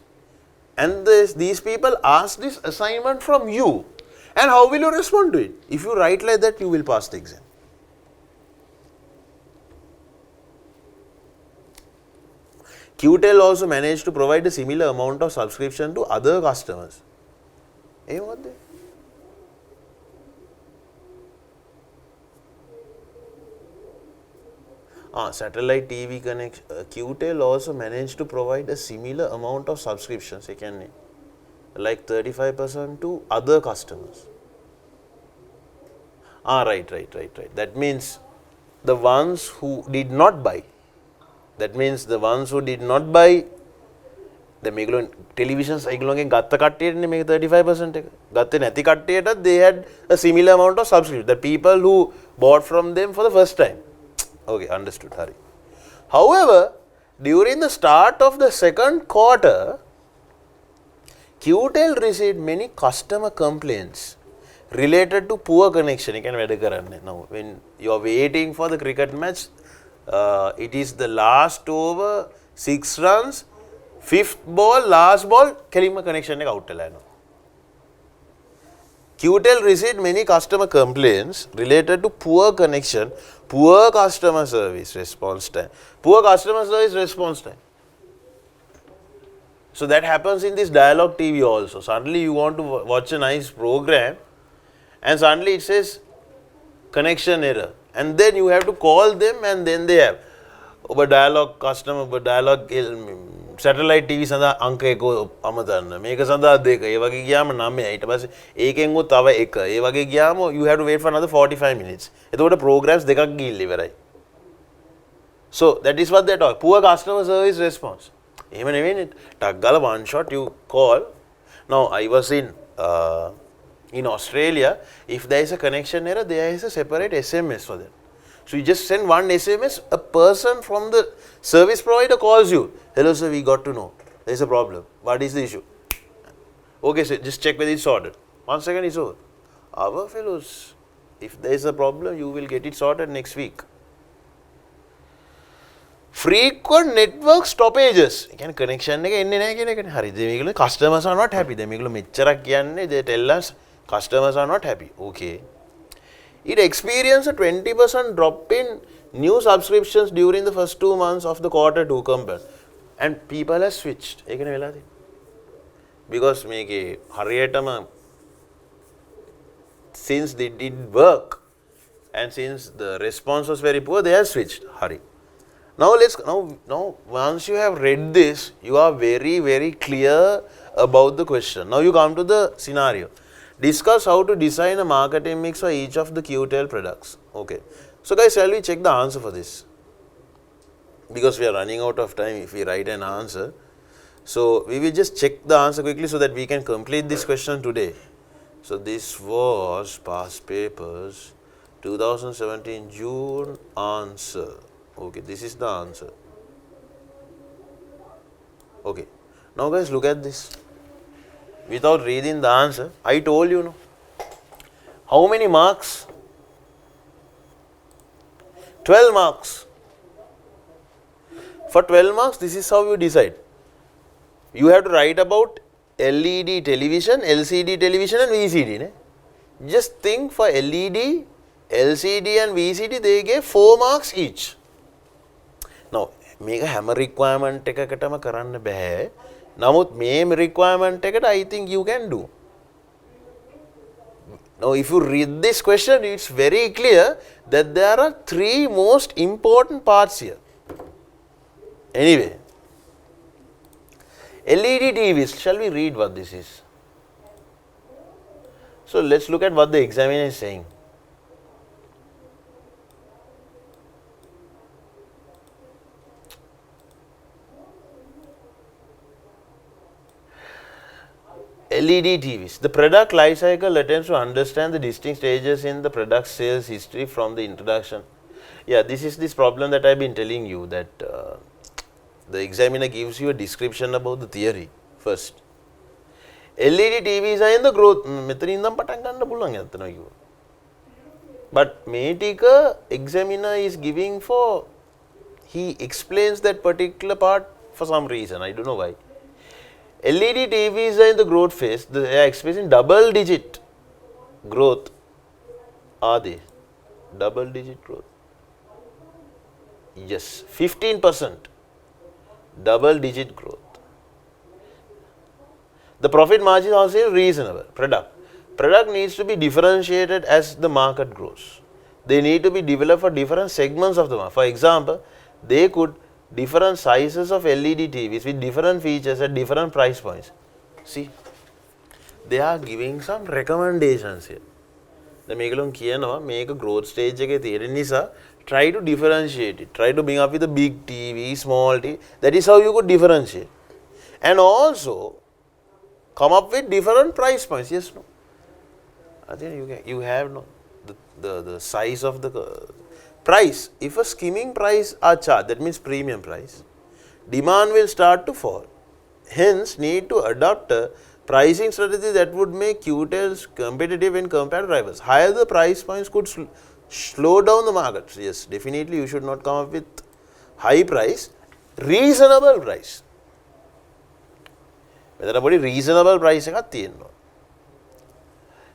And these people ask this assignment from you. And how will you respond to it? If you write like that, you will pass the exam. QTEL also managed to provide a similar amount of subscription to other customers. Satellite TV connection. QTEL also managed to provide a similar amount of subscriptions. Like 35% to other customers. Right. That means the ones who did not buy. That means the ones who did not buy the television cycle gatta kattiyata make 35%. Gatte nathi kattiyata they had a similar amount of subscription. The people who bought from them for the first time. Okay, understood. Hari. However, during the start of the second quarter, QTEL received many customer complaints related to poor connection. Now, when you are waiting for the cricket match, it is the last over, 6 runs, 5th ball, last ball, kelima connection out. QTEL received many customer complaints related to poor connection, poor customer service response time. Poor customer service response time. So that happens in this dialogue TV also. Suddenly you want to watch a nice program and suddenly it says connection error. And then you have to call them and then they have ඔබ dialogue customer ඔබ dialogue satellite TV සඳහා අංක 1 අමතන්න මේක සඳහා 2 ඒ වගේ ගියාම 9 ඊට පස්සේ ඒකෙන් උත් තව 1 ඒ වගේ ගියාම you have to wait for another 45 minutes එතකොට programs දෙකක් ගිහිල්ලා ඉවරයි so that is what they talk poor customer service response එහෙම නෙවෙයිනේ ටක් ගාලා one shot you call now I was in Australia if there is a connection error there is a separate SMS for them. So you just send one SMS, a person from the service provider calls you. Hello sir, we got to know. There is a problem. What is the issue? Okay sir, just check whether it's sorted. 1 second is over. Our fellows, if there is a problem, you will get it sorted next week. Frequent network stoppages. Again, connection එක එන්නේ නැහැ කියන එකනේ. හරි. මේගොල්ලෝ customers are not happy. දැන් මේගොල්ලෝ මෙච්චරක් කියන්නේ they tell us customers are not happy. Okay. It experienced a 20% drop in new subscriptions during the first 2 months of the quarter 2 compared. And people have switched. ඒකනේ වෙලා තියෙන්නේ. Because මේකේ හරියටම since they did work and since the response was very poor, they have switched. Hari. Now once you have read this, you are very clear about the question. Now you come to the scenario. Discuss how to design a marketing mix for each of the QTEL products. Okay. So guys, shall we check the answer for this? Because we are running out of time if we write an answer. So we will just check the answer quickly so that we can complete this question today. So this was past papers 2017 June answer. Okay, this is the answer. Okay. Now guys, look at this. Without reading the answer, I told you, no. How many marks? 12 marks. For 12 marks, this is how you decide. You have to write about LED television, LCD television and VCD. Ne? Just think for LED, LCD and VCD, they gave 4 marks each. Now, මේක හැම requirement එකකටම කරන්න බෑ. නමුත් මේ requirement එකට I think you can do. Now if you read this question, it's very clear that there are 3 most important parts here. Anyway, LED TVs, shall we read what this is? So let's look at what the examiner is saying. LED TVs. The product life cycle attempts to understand the distinct stages in the product sales history from the introduction. Yeah, this is this problem that I've been telling you, that the examiner gives you a description about the theory first. LED TVs are in the growth. But Metika examiner is giving for, he explains that particular part for some reason. I don't know why. LED TVs are in the growth phase. They are experiencing double digit growth. Are they? Double digit growth. Yes, 15%. Double digit growth. The profit margin also is reasonable. Product needs to be differentiated as the market grows. They need to be developed for different segments of the market. For example, they could different sizes of LED TVs with different features at different price points. See, they are giving some recommendations here. The මේගොල්ලෝ කියනවා මේක growth stage එකේ තියෙන නිසා try to differentiate it. Try to bring up with a big TV, small TV. That is how you could differentiate. And also come up with different price points. Yes, no. I think you have no the size of the price. If a skimming price are charged, that means premium price, demand will start to fall. Hence, need to adopt a pricing strategy that would make QTELs competitive in compared rivals. Higher the price points could slow down the market. Yes, definitely you should not come up with high price, reasonable price. Whether about reasonable price එකක් තියෙනවා.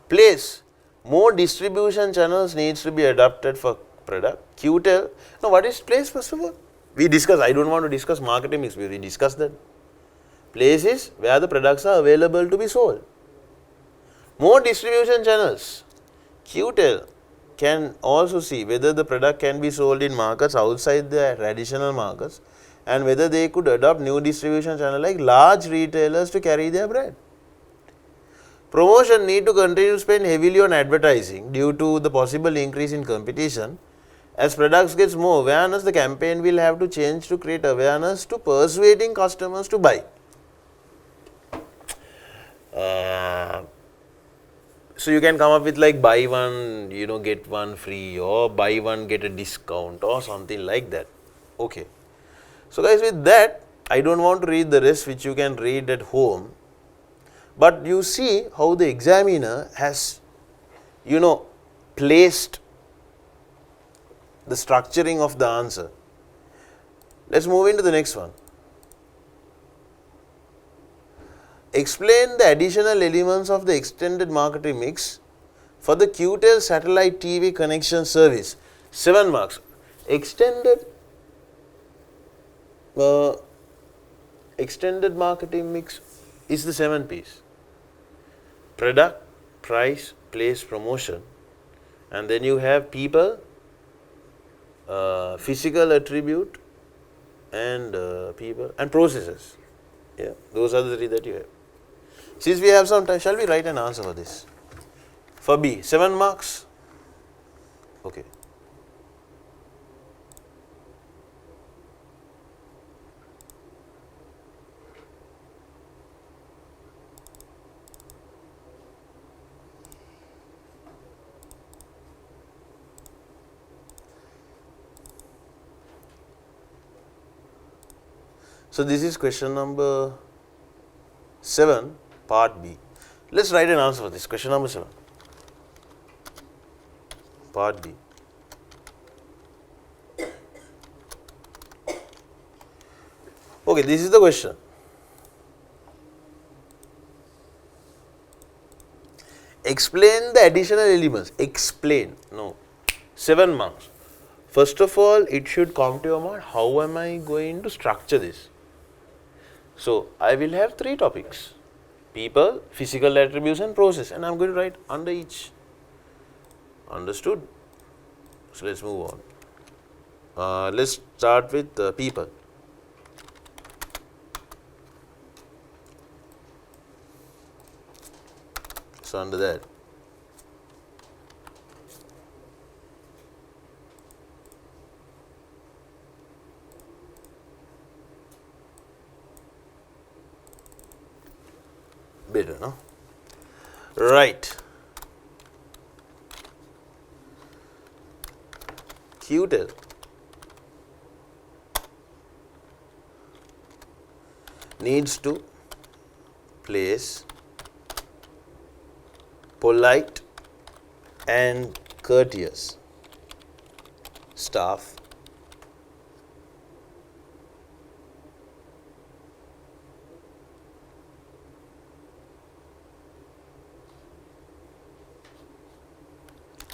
Place, more distribution channels needs to be adapted for product. QTEL. Now, what is place first of all? We discussed. I don't want to discuss marketing mix. We discussed that. Place is where the products are available to be sold. More distribution channels. QTEL. can also see whether the product can be sold in markets outside the traditional markets and whether they could adopt new distribution channel like large retailers to carry their brand. Promotion need to continue to spend heavily on advertising due to the possible increase in competition. As products gets more awareness, the campaign will have to change to create awareness to persuading customers to buy. So you can come up with like buy one, get one free, or buy one, get a discount, or something like that. Okay. So guys, with that, I don't want to read the rest, which you can read at home. But you see how the examiner has, placed the structuring of the answer. Let's move into the next one. Explain the additional elements of the extended marketing mix for the QTEL satellite TV connection service. 7 marks. Extended marketing mix is the 7 piece. Product, price, place, promotion, and then you have people, physical attribute, and people and processes. Yeah, those are the 3 that you have. Since we have some time, shall we write an answer for this? For B, 7 marks. Okay. So this is question number 7, part B. Let's write an answer for this. Question number 7, part B. Okay, this is the question. Explain the additional elements. Explain. No. 7 marks. First of all, it should come to your mind, how am I going to structure this? So, I will have 3 topics: people, physical attributes, and process, and I am going to write under each. Understood? So, let's move on. Let's start with people. So, under that, better, no? Right. QTEL needs to place polite and courteous staff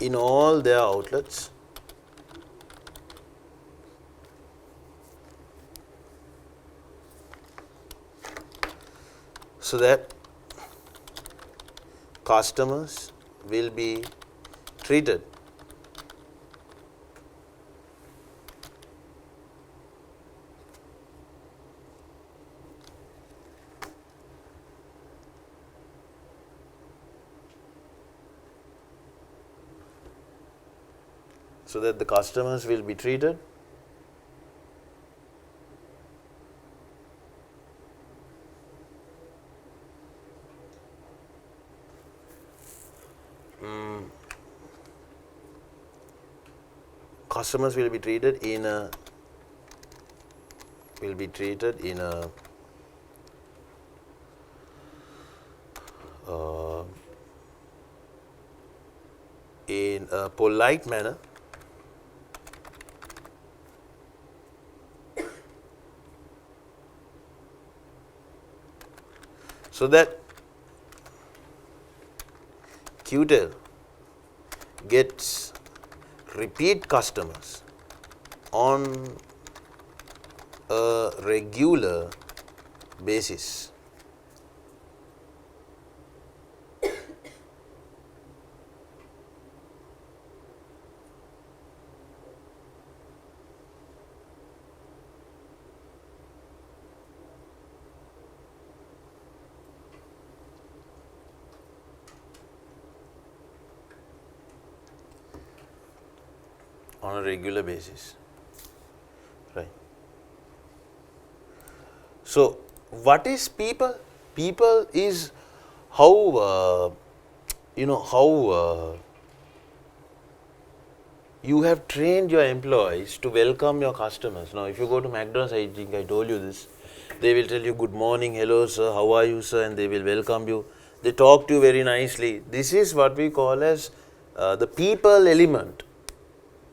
in all their outlets so that customers will be treated customers will be treated in a polite manner so that QTEL gets repeat customers on a regular basis. on a regular basis, right? So what is people? People is how how you have trained your employees to welcome your customers. Now, if you go to McDonald's, I think I told you this, they will tell you good morning, hello sir, how are you sir, and they will welcome you. They talk to you very nicely. This is what we call as the people element,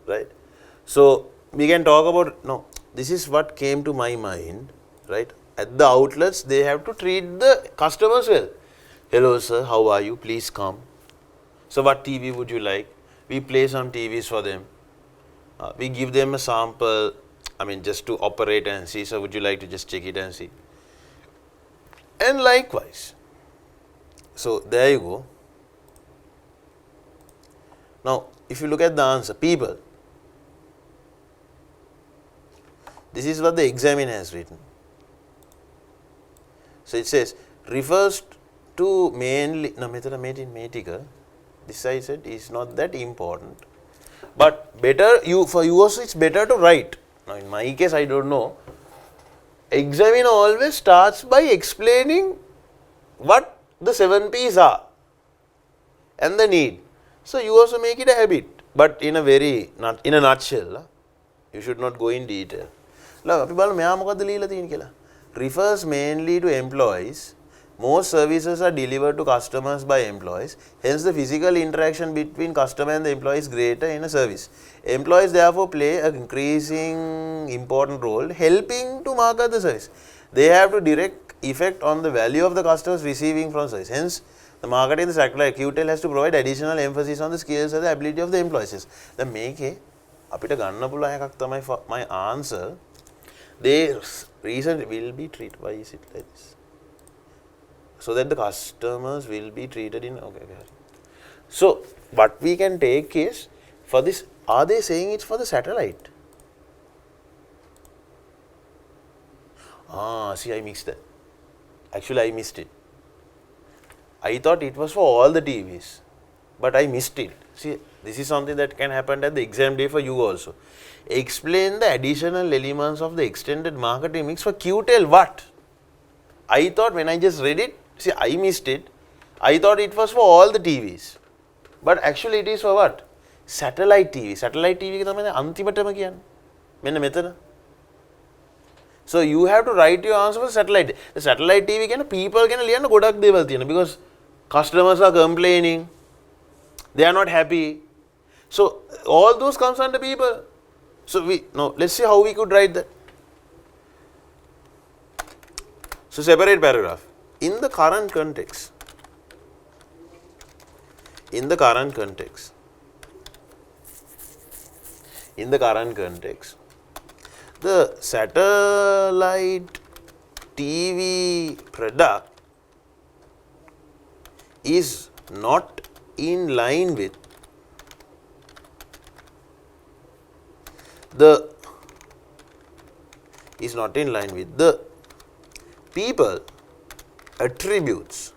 right? So we can talk about, no, this is what came to my mind, right? At the outlets, they have to treat the customers well. Hello sir, how are you? Please come. So what TV would you like? We play some TVs for them. We give them a sample, I mean just to operate and see. So would you like to just check it and see? And likewise. So there you go. Now if you look at the answer, people. This is what the examiner has written. So it says, refers to mainly, no, this I said is not that important, but better, for you also it's better to write. Now in my case I don't know, examiner always starts by explaining what the 7 P's are and the need. So you also make it a habit, but in a very, not in a nutshell, you should not go in detail. Refers mainly to employees. Most services are delivered to customers by employees. Hence, the physical interaction between customer and the employee is greater in a service. Employees therefore play an increasing important role helping to market the service. They have to direct effect on the value of the customers receiving from service. Hence, the marketing the sector like QTEL has to provide additional emphasis on the skills and the ability of the employees. The make apita ganna pula ekak thamai my answer. They reason will be treated. Why is it like this? So that the customers will be treated in, okay. So what we can take is, for this, are they saying it's for the satellite? See, I mixed that. Actually, I missed it. I thought it was for all the TVs, but I missed it. See, this is something that can happen at the exam day for you also. Explain the additional elements of the extended marketing mix for QTEL. What? I thought when I just read it, see, I missed it. I thought it was for all the TVs. But actually it is for what? Satellite TV. Satellite TV is antimatama. So you have to write your answer for satellite. The satellite TV can people can learn godak deval because customers are complaining. They are not happy. So all those comes under people. So let's see how we could write that. So separate paragraph. In the current context, the satellite TV product is not in line with the people attributes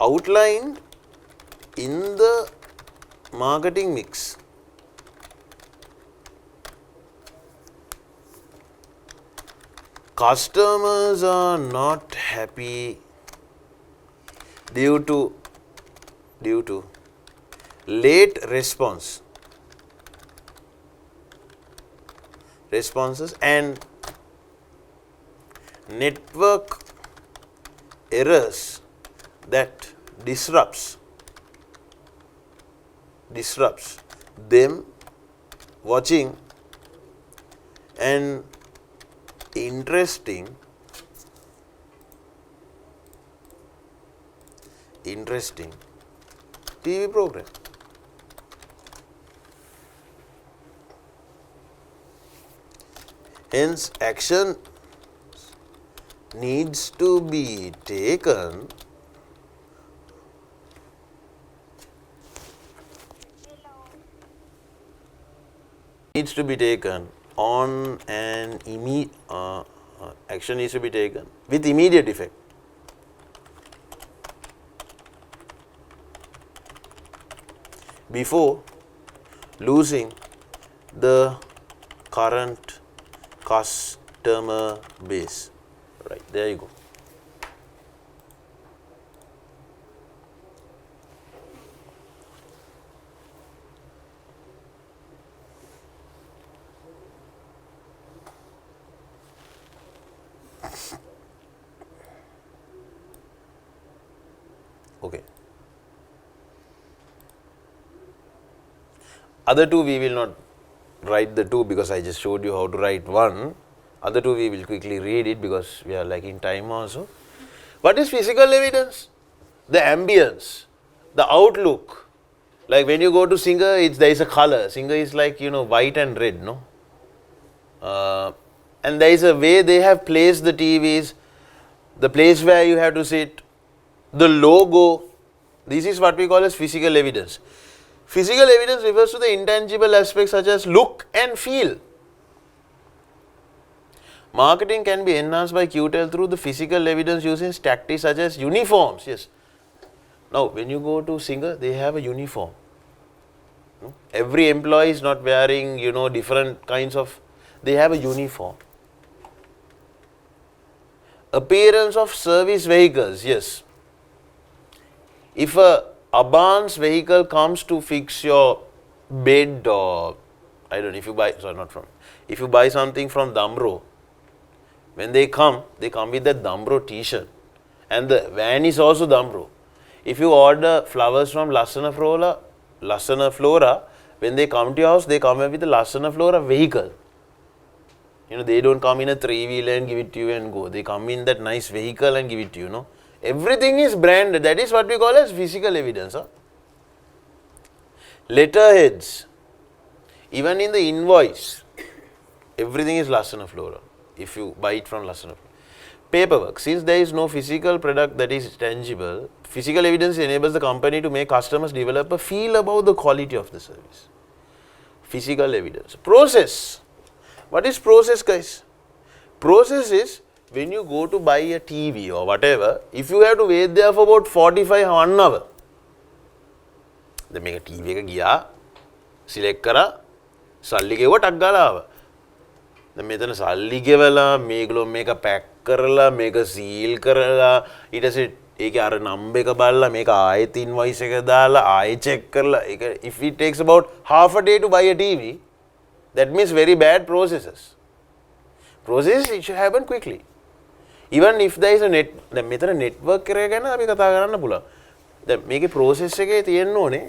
outlined in the marketing mix. Customers are not happy due to late responses and network errors that disrupts them watching an interesting TV program. Hence, action needs to be taken on an Action needs to be taken with immediate effect. Before losing the current customer base. Right, there you go. Okay. Other two we will not write the two because I just showed you how to write one. Other two we will quickly read it because we are lacking time also. What is physical evidence? The ambience, the outlook. Like when you go to Singer, there is a color. Singer is like, white and red, no? And there is a way they have placed the TVs, the place where you have to sit, the logo. This is what we call as physical evidence. Physical evidence refers to the intangible aspects such as look and feel. Marketing can be enhanced by QTEL through the physical evidence using tactics such as uniforms. Yes. Now, when you go to Singer, they have a uniform. Every employee is not wearing, different kinds of, they have a uniform. Appearance of service vehicles, yes. If a Cabanas vehicle comes to fix your bed or, I don't know, if you buy something from Damro, when they come with that Damro t-shirt and the van is also Damro. If you order flowers from Lassana Flora, when they come to your house, they come with the Lassana Flora vehicle. They don't come in a three-wheeler and give it to you and go. They come in that nice vehicle and give it to you, Everything is branded. That is what we call as physical evidence. Letterheads. Even in the invoice, everything is Lassana Flora. If you buy it from Lassana Flora. Paperwork. Since there is no physical product that is tangible, physical evidence enables the company to make customers develop a feel about the quality of the service. Physical evidence. Process. What is process, guys? Process is when you go to buy a TV or whatever, if you have to wait there for about 1 hour, then make a TV එක ගියා, select කරා, සල්ලි ගෙවුවා ටක් ගාලා ආවා. දැන් මෙතන සල්ලි ගෙවලා මේගොල්ලෝ මේක පැක් කරලා මේක සීල් කරලා ඊට පස්සේ ඒකේ අර නම්බර් එක බලලා මේක ආයෙත් ඉන්වොයිස් එක දාලා ආයෙ චෙක් කරලා ඒක if it takes about half a day to buy a TV, that means very bad processes. Processes, it should happen quickly. Even if there is a දැන් මෙතන network එක ගැන අපි කතා කරන්න පුළුවන්. දැන් මේකේ process එකේ තියෙන්න ඕනේ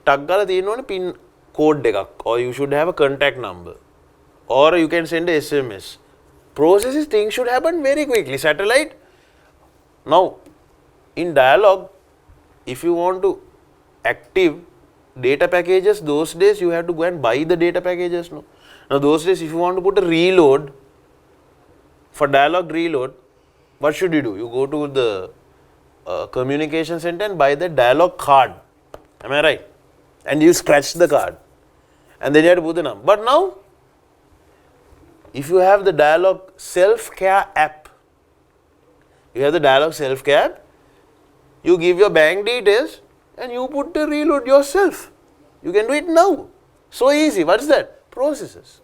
ටක් ගාලා තියෙන්න ඕනේ pin code එකක්, or you should have a contact number, or you can send a SMS. Processes, things should happen very quickly. Satellite. Now, in dialogue, if you want to active data packages, those days you have to go and buy the data packages. No. Now, those days, if you want to put a reload, for dialogue reload, what should you do? You go to the communication center and buy the dialogue card. Am I right? And you scratch the card. And then you have to put the number. But now, if you have the dialogue self-care app, you have the dialogue self-care app, you give your bank details and you put the reload yourself. You can do it now. So easy. What's that? Processes.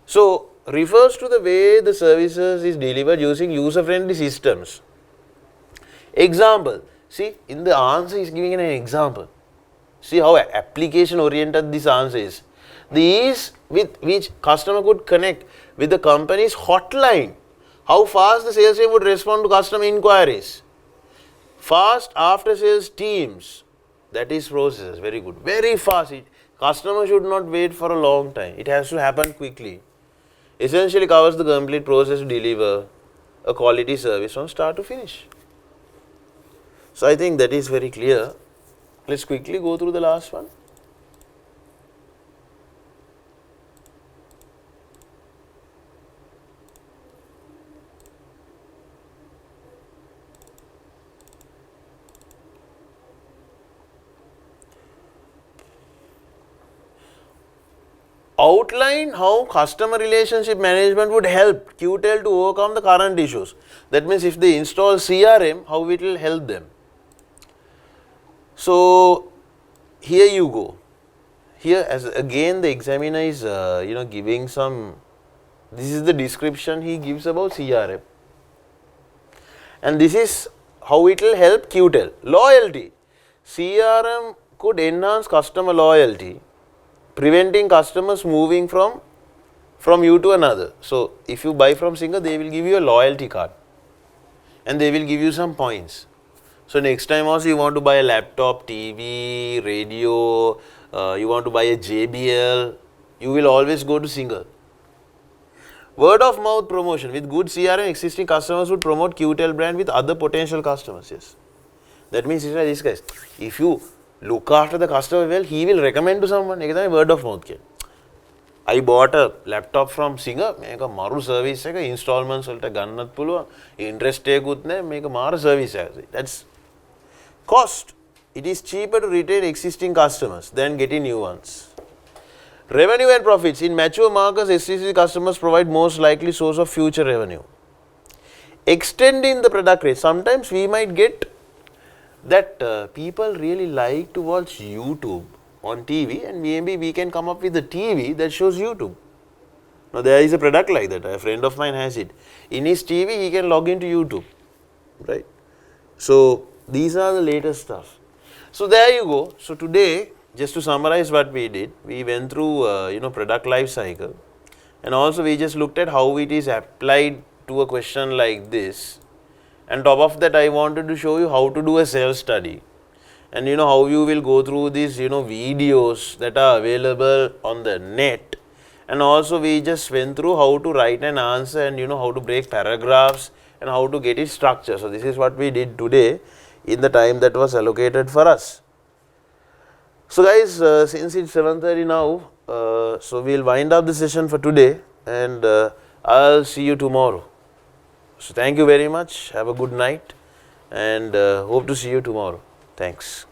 So, refers to the way the services is delivered using user-friendly systems. Example. See, in the answer is giving an example. See how application-oriented this answer is. The ease with which customer could connect with the company's hotline. How fast the sales team would respond to customer inquiries. Fast after-sales teams. That is processes. Very good. Very fast. Customer should not wait for a long time. It has to happen quickly. Essentially covers the complete process to deliver a quality service from start to finish. So I think that is very clear. Let's quickly go through the last one. outline how customer relationship management would help QTEL to overcome the current issues. That means if they install CRM, how it will help them. So here you go. Here as again the examiner is giving some, this is the description he gives about CRM. And this is how it will help QTEL. Loyalty. CRM could enhance customer loyalty, preventing customers moving from you to another. So if you buy from Singer, they will give you a loyalty card and they will give you some points. So next time also you want to buy a laptop, TV, radio, you want to buy a JBL, you will always go to Singer. Word of mouth promotion. With good CRM, existing customers would promote QTEL brand with other potential customers. Yes. That means it's like this, guys. If you look after the customer well, he will recommend to someone. Word of mouth. I bought a laptop from Singer, make a maru service, installments, interest take make a maru service. That's cost. It is cheaper to retain existing customers than getting new ones. Revenue and profits. In mature markets, existing customers provide most likely source of future revenue. Extending the product range. Sometimes we might get that people really like to watch YouTube on TV, and maybe we can come up with a TV that shows YouTube. Now there is a product like that. A friend of mine has it. In his TV, he can log into YouTube, right? So these are the latest stuff. So there you go. So today, just to summarize what we did, we went through product life cycle, and also we just looked at how it is applied to a question like this. And top of that, I wanted to show you how to do a self study, and how you will go through these videos that are available on the net. And also we just went through how to write an answer, and how to break paragraphs and how to get it structured. So this is what we did today in the time that was allocated for us. So guys, since it's 7:30 now, so we'll wind up the session for today, and I'll see you tomorrow. So thank you very much. Have a good night, and hope to see you tomorrow. Thanks.